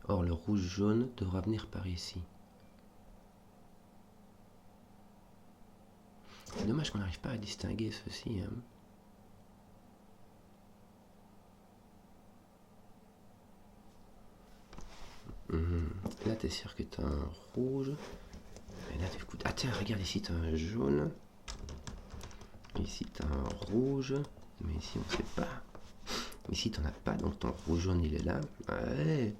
Or, le rouge jaune devra venir par ici. C'est dommage qu'on n'arrive pas à distinguer ceci. Hein. Là, t'es sûr que t'as un rouge. Et là, t'écoutes. Ah tiens, regarde ici, t'as un jaune. Ici, t'as un rouge. Mais ici, on sait pas. Ici, t'en as pas, donc ton rouge jaune, il est là. Ouais.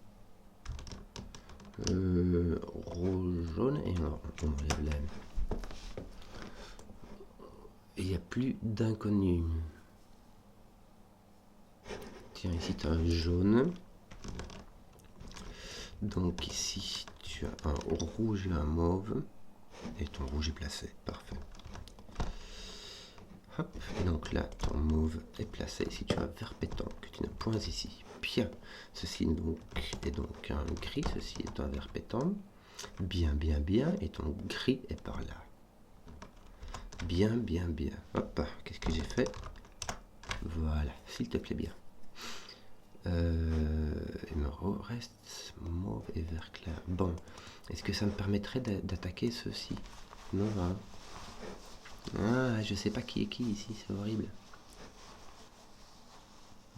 Rouge jaune et on enlève là. Et il n'y a plus d'inconnu. Tiens, ici, tu as un jaune. Donc ici, tu as un rouge et un mauve. Et ton rouge est placé. Parfait. Hop. Et donc là, ton mauve est placé. Ici, tu as vert pétant que tu ne points ici. Bien. Ceci donc, est donc un gris. Ceci est un vert pétant. Bien, bien, bien. Et ton gris est par là. Bien, bien, bien. Hop. Qu'est-ce que j'ai fait? Voilà. S'il te plaît bien. Il me reste mauve et vert clair. Bon, est-ce que ça me permettrait d'attaquer ceci? Non, hein. Ah, je sais pas qui est qui ici, c'est horrible.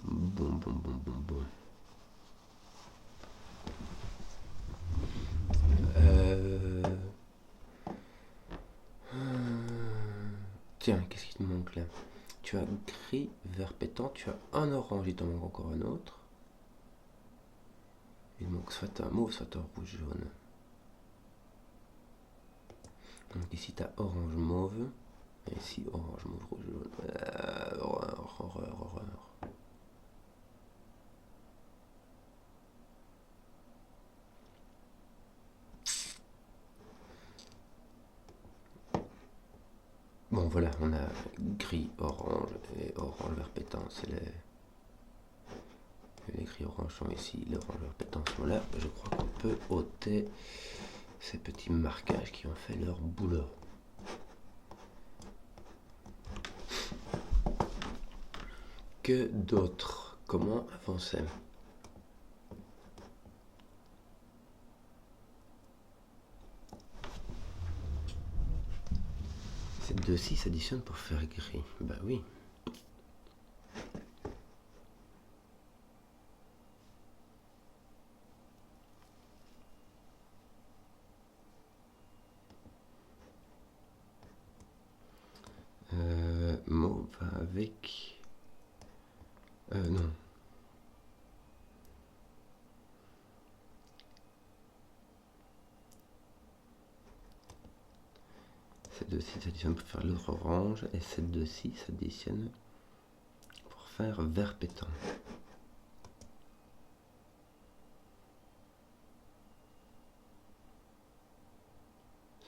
Bon. Tiens, qu'est-ce qui te manque là? Tu as gris, vert pétant, tu as un orange, il t'en manque encore un autre. Il manque soit un mauve, soit un rouge jaune. Donc ici tu as orange mauve, et ici orange mauve rouge jaune. Horreur. Bon voilà, on a gris, orange et orange vert pétant, c'est les gris orange sont ici, les orange vert pétant sont là. Je crois qu'on peut ôter ces petits marquages qui ont fait leur boulot. Que d'autre? Comment avancer? Ces deux-ci s'additionnent pour faire gris. Bah oui. Mauve avec... non. Ces deux-ci s'additionnent pour faire l'autre orange et ces deux-ci s'additionnent pour faire vert pétant.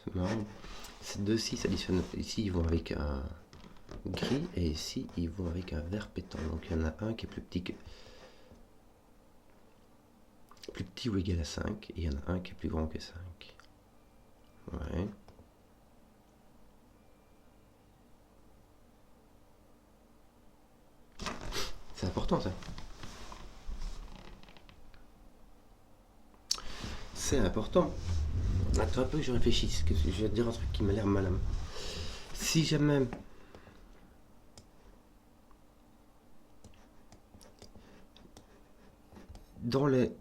C'est marrant. Ces deux-ci s'additionnent. Ici, ils vont avec un gris et ici, ils vont avec un vert pétant. Donc, il y en a un qui est plus petit que... plus petit ou égal à 5, et il y en a un qui est plus grand que 5. Ouais. C'est important ça. C'est important. Attends un peu que je réfléchisse, que je vais te dire un truc qui m'a l'air malin. Si jamais dans les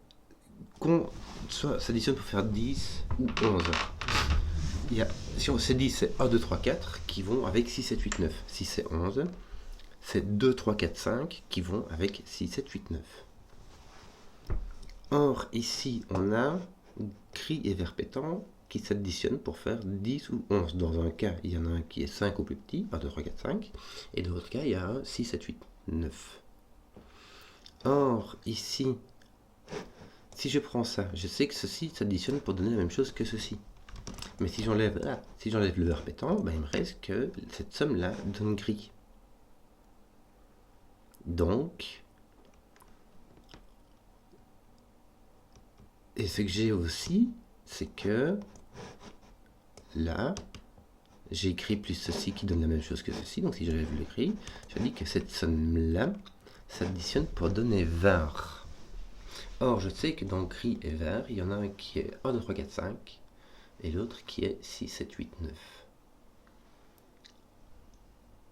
qu'on s'additionne pour faire 10 ou 11, si on c'est 10, c'est 1, 2, 3, 4 qui vont avec 6, 7, 8, 9. Si c'est 11, c'est 2, 3, 4, 5 qui vont avec 6, 7, 8, 9. Or, ici, on a gris et vert pétant qui s'additionnent pour faire 10 ou 11. Dans un cas, il y en a un qui est 5 au plus petit, 1, 2, 3, 4, 5. Et dans l'autre cas, il y a un 6, 7, 8, 9. Or, ici, si je prends ça, je sais que ceci s'additionne pour donner la même chose que ceci. Mais si j'enlève le vert pétant, ben il me reste que cette somme-là donne gris. Donc, et ce que j'ai aussi, c'est que là, j'ai écrit plus ceci qui donne la même chose que ceci. Donc si j'enlève le gris, je dis que cette somme-là s'additionne pour donner 20. Or, je sais que dans gris et vert, il y en a un qui est 1, 2, 3, 4, 5, et l'autre qui est 6, 7, 8, 9.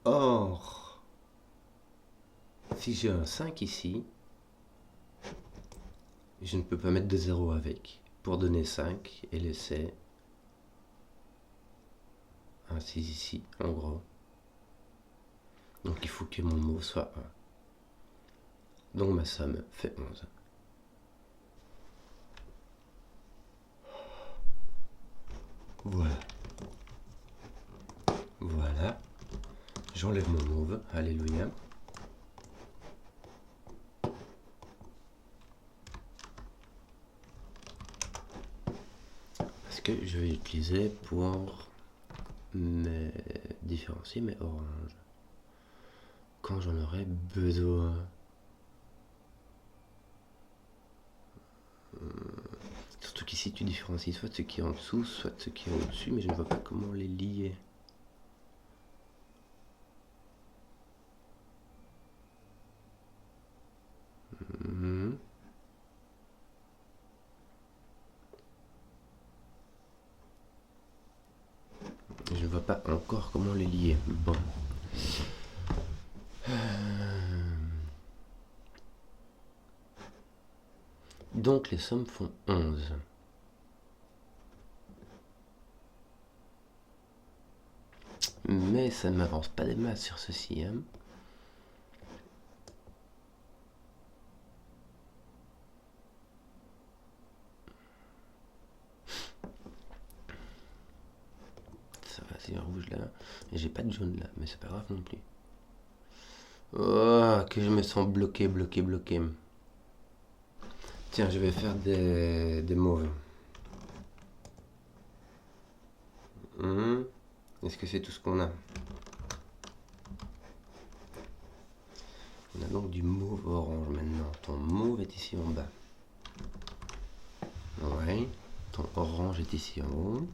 Or, si j'ai un 5 ici, je ne peux pas mettre de 0 avec pour donner 5 et laisser un 6 ici, en gros. Donc il faut que mon mot soit 1. Donc ma somme fait 11. Voilà. Voilà. J'enlève mon mauve. Alléluia. Parce que je vais l'utiliser pour différencier mes oranges. Quand j'en aurai besoin. Surtout qu'ici tu différencies soit ce qui est en dessous, soit ce qui est au-dessus, mais je ne vois pas comment les lier. Je ne vois pas encore comment les lier. Bon. Donc les sommes font 11. Mais ça ne m'avance pas des masses sur ceci. Hein. Ça va, c'est un rouge là. Et j'ai pas de jaune là, mais c'est pas grave non plus. Oh, que je me sens bloqué. Tiens, je vais faire des mauves. Est-ce que c'est tout ce qu'on a? On a donc du mauve orange maintenant. Ton mauve est ici en bas. Ouais. Ton orange est ici en haut.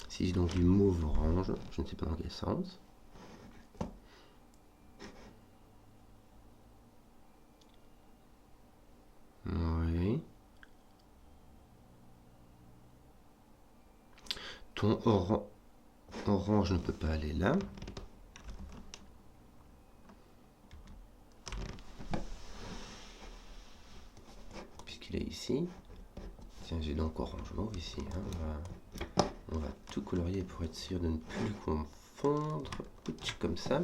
Si j'ai donc du mauve orange, je ne sais pas dans quel sens. Oui. Ton orange ne peut pas aller là. Puisqu'il est ici. Tiens, j'ai donc orange mauve ici. Hein. On va tout colorier pour être sûr de ne plus confondre. Comme ça.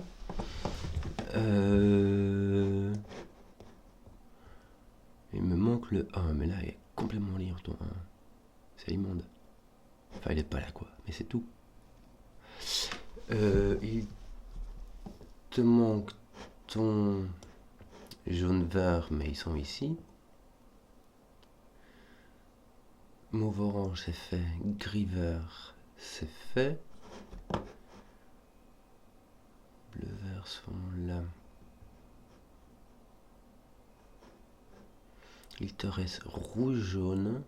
Il me manque le 1, mais là il est complètement lié ton 1. C'est immonde. Enfin, il est pas là quoi, mais c'est tout. Il te manque ton jaune vert, mais ils sont ici. Mauve orange c'est fait, gris vert c'est fait. verts sont là. Il te reste rouge, jaune.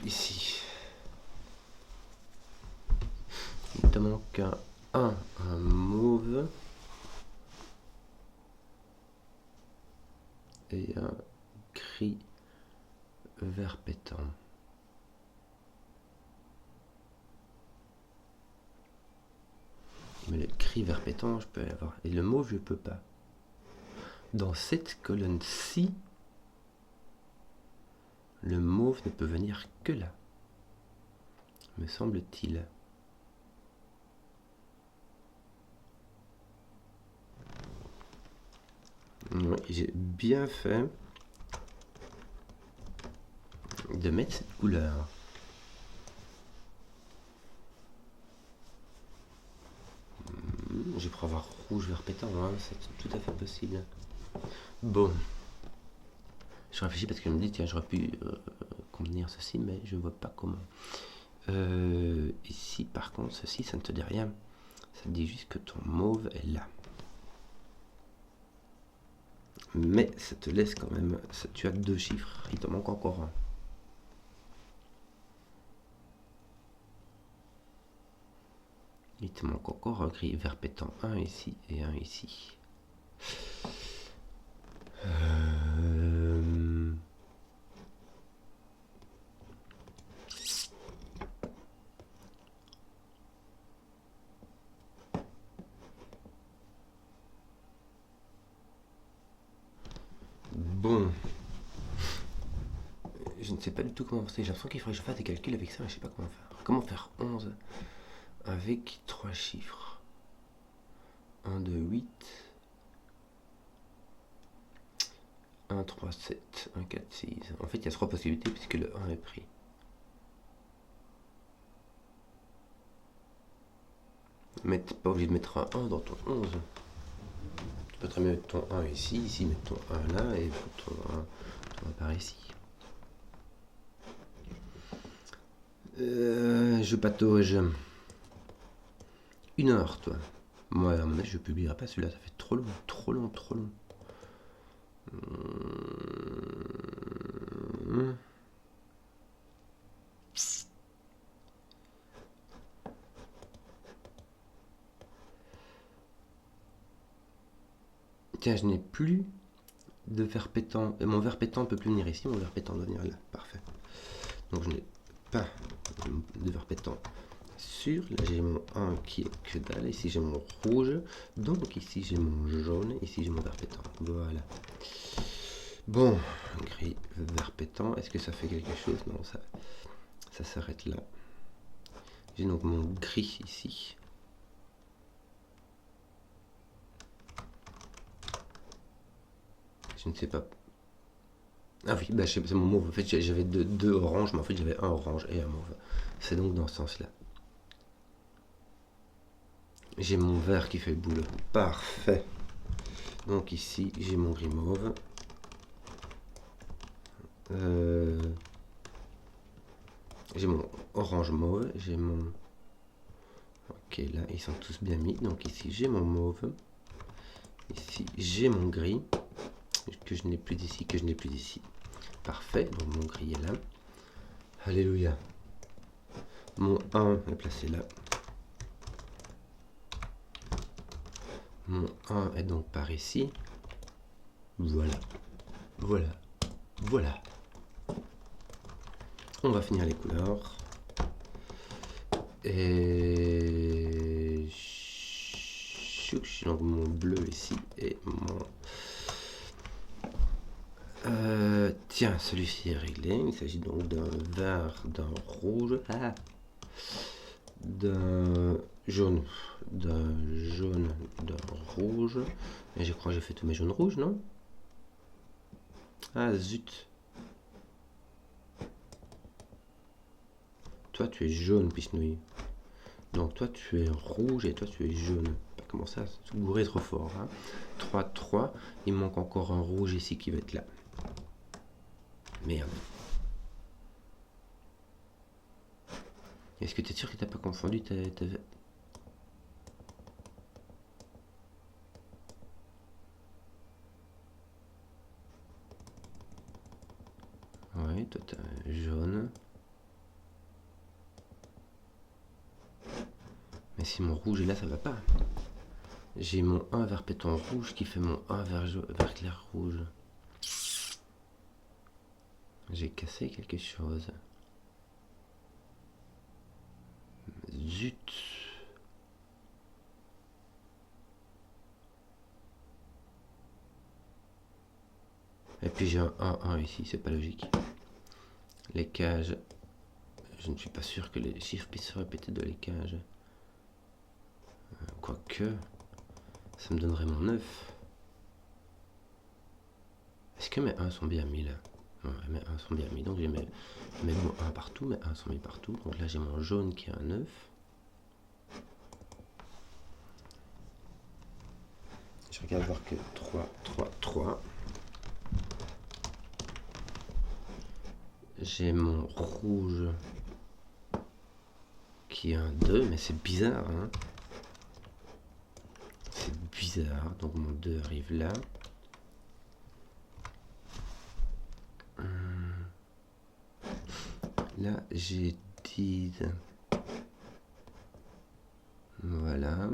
Ici. Il te manque un mauve. Et un gris vert pétant. Mais le gris vert pétant, je peux l'avoir. Et le mauve, je peux pas. Dans cette colonne-ci, le mauve ne peut venir que là, me semble-t-il. Oui, j'ai bien fait de mettre cette couleur. Je pourrais avoir rouge vert pétant, hein, c'est tout à fait possible. Bon. Je réfléchis parce que je me dis, tiens, j'aurais pu convenir ceci, mais je ne vois pas comment. Ici, par contre, ceci, ça ne te dit rien. Ça te dit juste que ton mauve est là. Mais ça te laisse quand même... tu as 2 chiffres, il te manque encore un. Il te manque encore un gris vert pétant. Un ici et un ici. Bon. Je ne sais pas du tout comment faire. J'ai l'impression qu'il faudrait que je fasse des calculs avec ça, mais je ne sais pas comment faire. Comment faire 11 avec 3 chiffres? 1, 2, 8. 1, 3, 7, 1, 4, 6. En fait, il y a 3 possibilités puisque le 1 est pris. Mais tu n'es pas obligé de mettre un 1 dans ton 11. Tu peux très bien mettre ton 1 ici, ici mettre ton 1 là et ton 1 par ici. Je patauge. 1 heure, toi. Moi, à mon avis, je publierai pas celui-là. Ça fait trop long, trop long, trop long. Tiens, je n'ai plus de vert pétant. Mon vert pétant ne peut plus venir ici. Mon vert pétant doit venir là. Parfait. Donc, je n'ai pas de vert pétant sûr. Là, j'ai mon 1 qui est que dalle. Ici, j'ai mon rouge. Donc, ici, j'ai mon jaune. Ici, j'ai mon vert pétant. Voilà. Bon, gris, vert pétant. Est-ce que ça fait quelque chose? Non, ça s'arrête là. J'ai donc mon gris ici. Je ne sais pas. Ah oui, bah, c'est mon mauve. En fait, j'avais deux oranges, mais en fait, j'avais un orange et un mauve. C'est donc dans ce sens-là. J'ai mon vert qui fait le boulot. Parfait. Donc ici, j'ai mon gris mauve. J'ai mon orange mauve. J'ai mon... Ok, là, ils sont tous bien mis. Donc ici, j'ai mon mauve. Ici, j'ai mon gris. Que je n'ai plus d'ici, que je n'ai plus d'ici. Parfait. Donc mon gris est là. Alléluia. Mon 1 est placé là. Mon 1 est donc par ici. Voilà. Voilà. Voilà. On va finir les couleurs. Et... donc mon bleu ici et mon... tiens, celui-ci est réglé. Il s'agit donc d'un vert, d'un rouge, d'un jaune, d'un rouge. Et je crois que j'ai fait tous mes jaunes rouges, non? Ah zut. Toi tu es jaune, Pissenouille. Donc toi tu es rouge et toi tu es jaune. Pas commencer à se gourer trop fort. Hein. 3, 3. Il manque encore un rouge ici qui va être là. Merde. Est-ce que tu es sûr que tu n'as pas confondu ta... Ouais, toi t'as jaune. Mais si mon rouge est là, ça va pas. J'ai mon 1 vert péton rouge qui fait mon 1 vert clair rouge. J'ai cassé quelque chose. Zut. Et puis j'ai un 1 ici, c'est pas logique. Les cages, je ne suis pas sûr que les chiffres puissent se répéter dans les cages. Quoique, ça me donnerait mon 9. Est-ce que mes 1 sont bien mis là? Ouais, mes 1 sont bien mis, donc j'ai mes mots 1 partout, mes 1 sont mis partout. Donc là j'ai mon jaune qui est un 9. Je regarde voir que 3, 3, 3. J'ai mon rouge qui est un 2, mais c'est bizarre. Hein, c'est bizarre. Donc mon 2 arrive là. Là, j'ai 10. Voilà.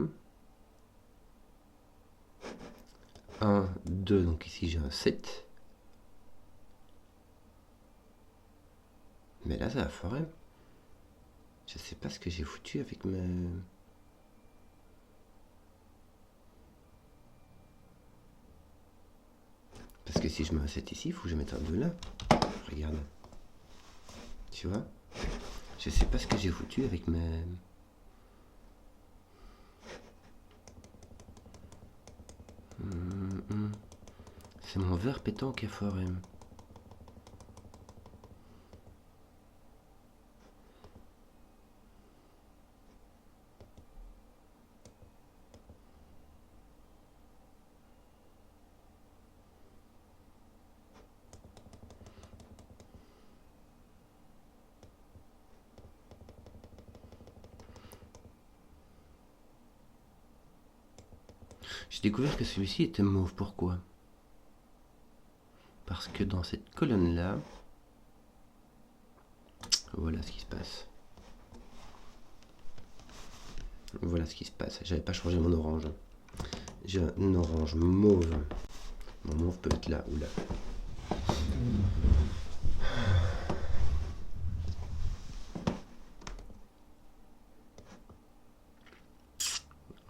1, 2, donc ici j'ai un 7. Mais là, ça va foirer. Je sais pas ce que j'ai foutu avec mes... Parce que si je mets un 7 ici, il faut que je mette un 2 là. Regarde. Tu vois? Je sais pas ce que j'ai foutu avec mes... C'est mon vert pétant qui a foiré. J'ai découvert que celui-ci était mauve. Pourquoi? Parce que dans cette colonne-là, voilà ce qui se passe. Voilà ce qui se passe. J'avais pas changé mon orange. J'ai un orange mauve. Mon mauve peut être là ou là.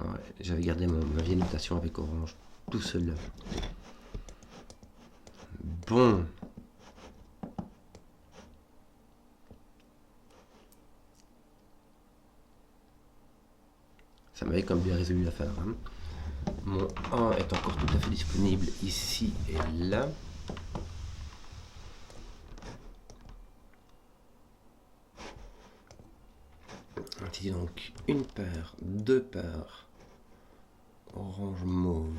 Ouais, j'avais gardé ma vieille notation avec orange tout seul. Bon. Ça m'avait comme bien résolu l'affaire. Hein. Mon 1 est encore tout à fait disponible ici et là. Ici donc une paire, 2 paires, orange mauve.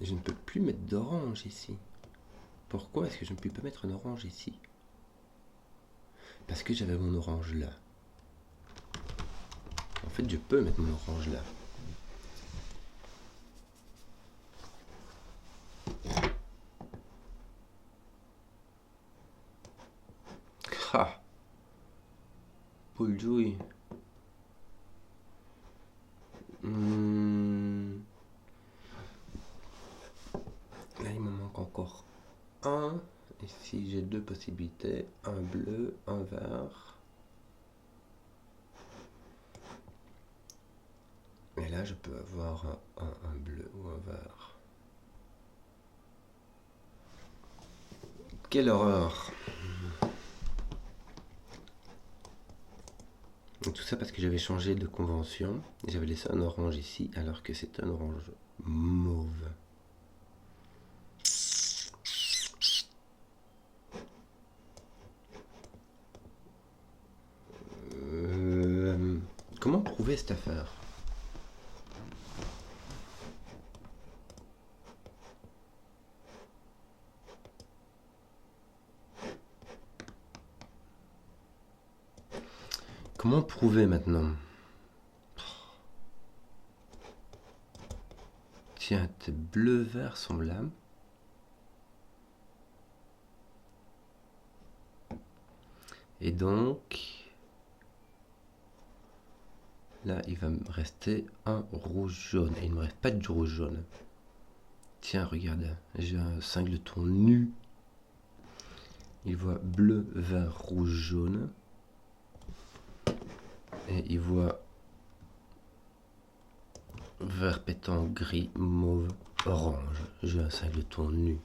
Je ne peux plus mettre d'orange ici. Pourquoi est-ce que je ne peux pas mettre un orange ici? Parce que j'avais mon orange là. En fait, je peux mettre mon orange là. Ah, Paul Joy. Là, il me manque encore un. Ici, j'ai 2 possibilités. Un bleu, un vert. Et là, je peux avoir un bleu ou un vert. Quelle horreur! Et tout ça parce que j'avais changé de convention. J'avais laissé un orange ici alors que c'est un orange mauve. comment prouver cette affaire? Comment prouver maintenant? Tiens, tes bleu-vert sont là. Et donc, là, il va me rester un rouge-jaune. Et il ne me reste pas de rouge-jaune. Tiens, regarde, j'ai un singleton nu. Il voit bleu, vert, rouge, jaune. Et il voit vert pétant, gris, mauve, orange. J'ai un singleton nu.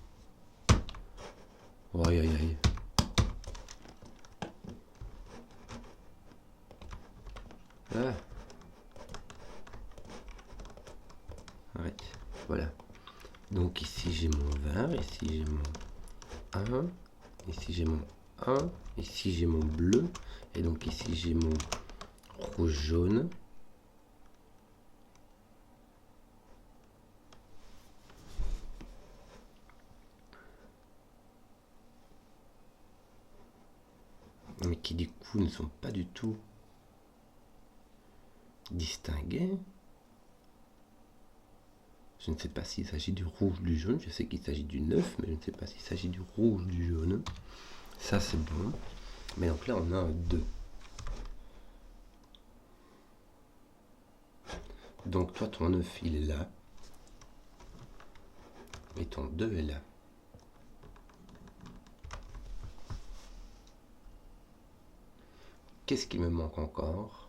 Aïe aïe aïe. Ah. Arrête. Voilà. Donc ici j'ai mon vert, ici j'ai mon 1, ici j'ai mon 1, ici j'ai mon bleu, et donc ici j'ai mon rouge jaune. Mais qui du coup ne sont pas du tout distingués. Je ne sais pas s'il s'agit du rouge, du jaune. Je sais qu'il s'agit du 9, mais je ne sais pas s'il s'agit du rouge, du jaune. Ça, c'est bon. Mais donc là, on a un 2. Donc toi, ton 9, il est là. Et ton 2 est là. Qu'est-ce qui me manque encore?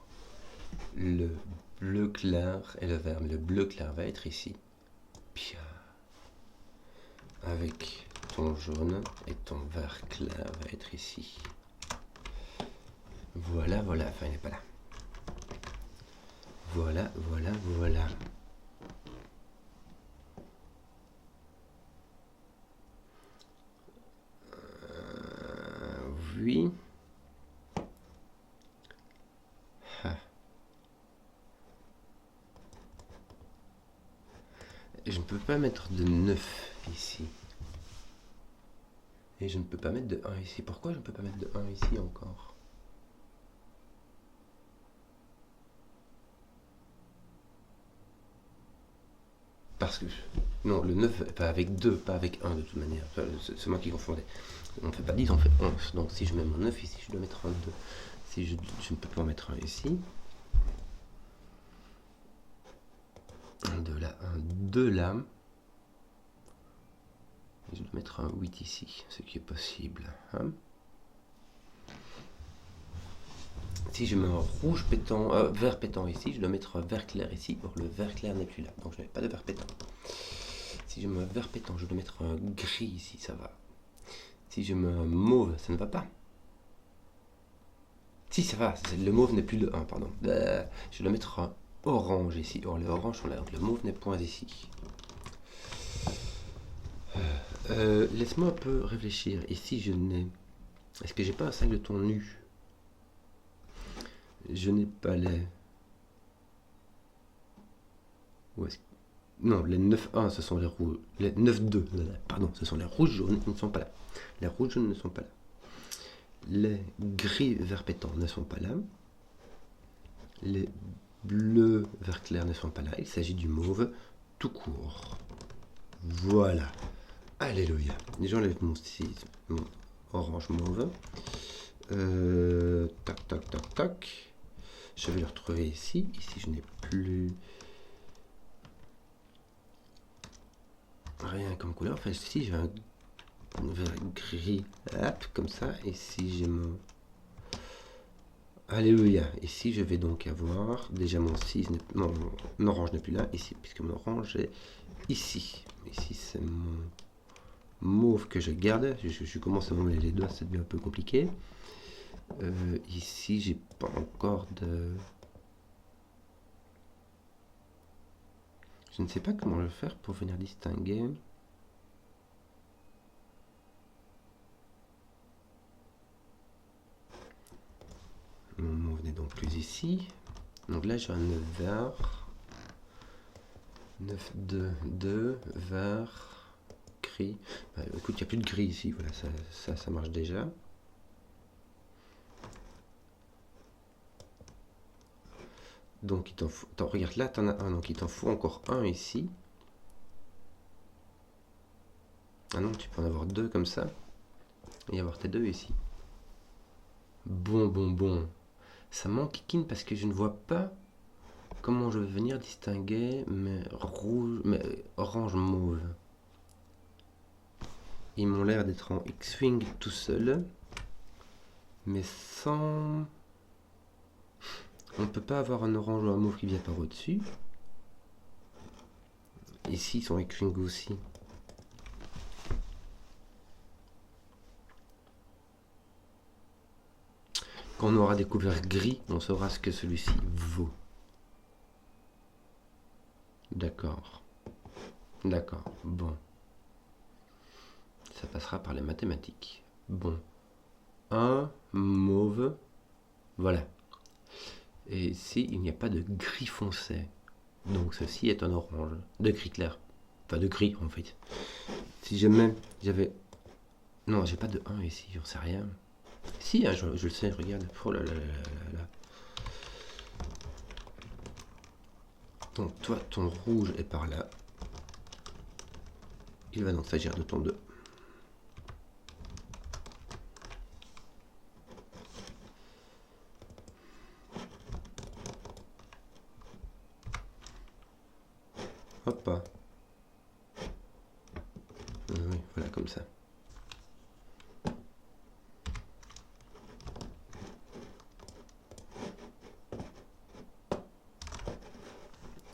Le bleu clair et le vert. Mais le bleu clair va être ici. Bien. Avec ton jaune et ton vert clair va être ici. Voilà, voilà. Enfin, il n'est pas là. Voilà, voilà, voilà. Oui. Ah. Je ne peux pas mettre de 9 ici. Et je ne peux pas mettre de 1 ici. Pourquoi je ne peux pas mettre de 1 ici encore? Parce que... Non, le 9, pas avec 2, pas avec 1 de toute manière. C'est moi qui confondais. On ne fait pas 10, on fait 11. Donc si je mets mon 9 ici, je dois mettre un 2. Si je ne peux pas en mettre un ici. Un 2 là, un 2 là. Et je dois mettre un 8 ici, ce qui est possible. Hein. Si je mets un rouge pétant, vert pétant ici, je dois mettre un vert clair ici. Or le vert clair n'est plus là, donc je n'ai pas de vert pétant. Si je mets un vert pétant, je dois mettre un gris ici, ça va. Si je mets un mauve, ça ne va pas. Si, ça va, le mauve n'est plus le 1, pardon. Je dois mettre un orange ici. Or les oranges sont là, donc le mauve n'est point ici. Laisse-moi un peu réfléchir. Ici, je n'ai... Est-ce que j'ai pas un singleton nu? Je n'ai pas les... Où est-ce... Non, les 9-1, ce sont les rouges. Les 9-2, pardon, ce sont les rouges jaunes, ils ne sont pas là. Les rouges jaunes ne sont pas là. Les gris vert pétant ne sont pas là. Les bleus vert clair ne sont pas là. Il s'agit du mauve tout court. Voilà. Alléluia. J'enlève mon orange mauve. Tac, tac, tac, tac. Je vais le retrouver ici. Ici, je n'ai plus rien comme couleur. Enfin, ici, j'ai un vert gris. Hop, comme ça. Ici, j'ai mon... Alléluia. Ici, je vais donc avoir déjà mon 6. Non, mon orange n'est plus là. Ici, puisque mon orange est ici. Ici, c'est mon mauve que je garde. Je commence à m'enlever les doigts, ça devient un peu compliqué. Ici, j'ai pas encore de... Je ne sais pas comment le faire pour venir distinguer. Mon mauve n'est donc plus ici. Donc là j'ai un 9 vert. 9, 2, 2, vert, gris. Bah, écoute, il n'y a plus de gris ici, voilà, ça marche déjà. Donc il t'en faut. Attends, regarde là, t'en as un, donc il t'en faut encore un ici. Ah non, tu peux en avoir deux comme ça. Et avoir tes deux ici. Bon. Ça m'enquiquine parce que je ne vois pas comment je vais venir distinguer mes rouges, mes orange mauve. Ils m'ont l'air d'être en X-Wing tout seul. Mais sans... On peut pas avoir un orange ou un mauve qui vient par au-dessus. Ici, ils sont X-Wing aussi. Quand on aura découvert gris, on saura ce que celui-ci vaut. D'accord. Bon. Ça passera par les mathématiques. Bon. Un mauve. Voilà. Et ici, il n'y a pas de gris foncé. Donc ceci est un orange. De gris clair. Enfin de gris en fait. Si jamais j'avais... Non, j'ai pas de 1 ici, j'en sais rien. Si, hein, je le sais, regarde. Oh là là là là là. Donc toi, ton rouge est par là. Il va donc s'agir de ton 2. Hop. Oui, voilà, comme ça.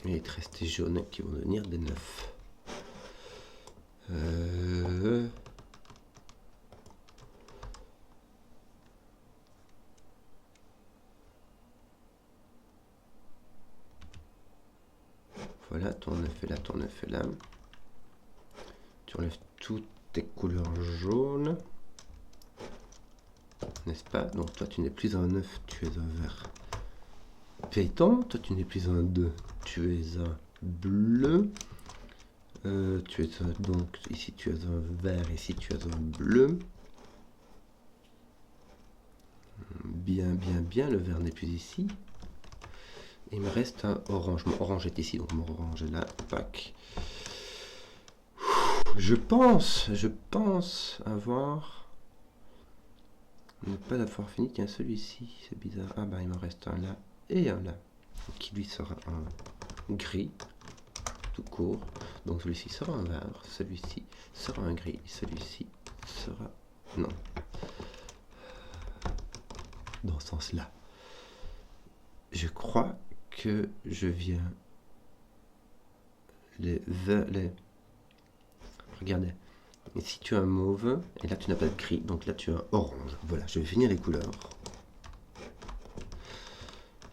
Et il te reste des jaunes qui vont devenir des 9. Voilà, ton 9 est là, ton 9 est là. Tu enlèves toutes tes couleurs jaunes. N'est-ce pas? Donc toi tu n'es plus un 9, tu es un vert. Payton, toi tu n'es plus un 2, tu es un bleu. Tu es donc ici tu es un vert, ici tu es un bleu. Bien, le vert n'est plus ici. Il me reste un orange. Mon orange est ici, donc mon orange est là. Pack. Je pense avoir... Ne pas avoir fini. Tiens, celui-ci, c'est bizarre. Ah bah il me reste un là et un là. Qui lui sera un gris, tout court. Donc celui-ci sera un vert, celui-ci sera un gris, celui-ci sera... Non. Dans ce sens-là. Je crois que je viens... Les... Regardez. Ici tu as un mauve, et là tu n'as pas de gris, donc là tu as un orange. Voilà, je vais finir les couleurs.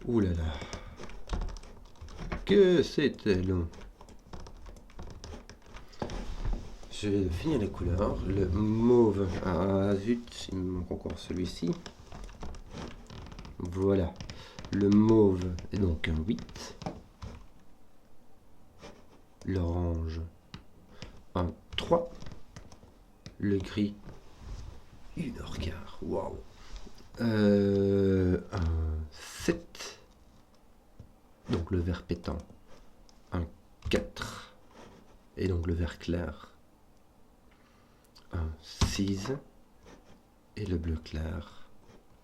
Ouh là là. Que c'était long. Je vais finir les couleurs. Le mauve. Ah zut, il me manque encore celui-ci. Voilà. Le mauve est donc un 8. L'orange, un 3. Le gris, 1h15. Waouh. Un 7. Donc le vert pétant, un 4. Et donc le vert clair, un 6. Et le bleu clair,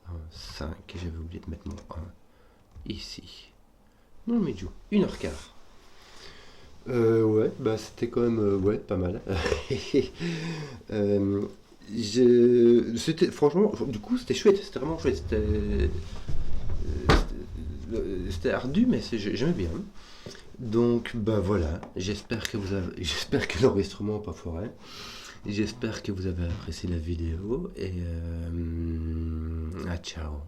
un 5. Et j'avais oublié de mettre mon 1 ici. Non mais Joe, 1h15. Ouais, bah c'était quand même ouais, pas mal. C'était franchement, du coup c'était chouette, c'était vraiment chouette. C'était ardu, mais j'aimais bien. Donc bah voilà, j'espère que l'enregistrement n'a pas foiré. J'espère que vous avez apprécié la vidéo et ciao.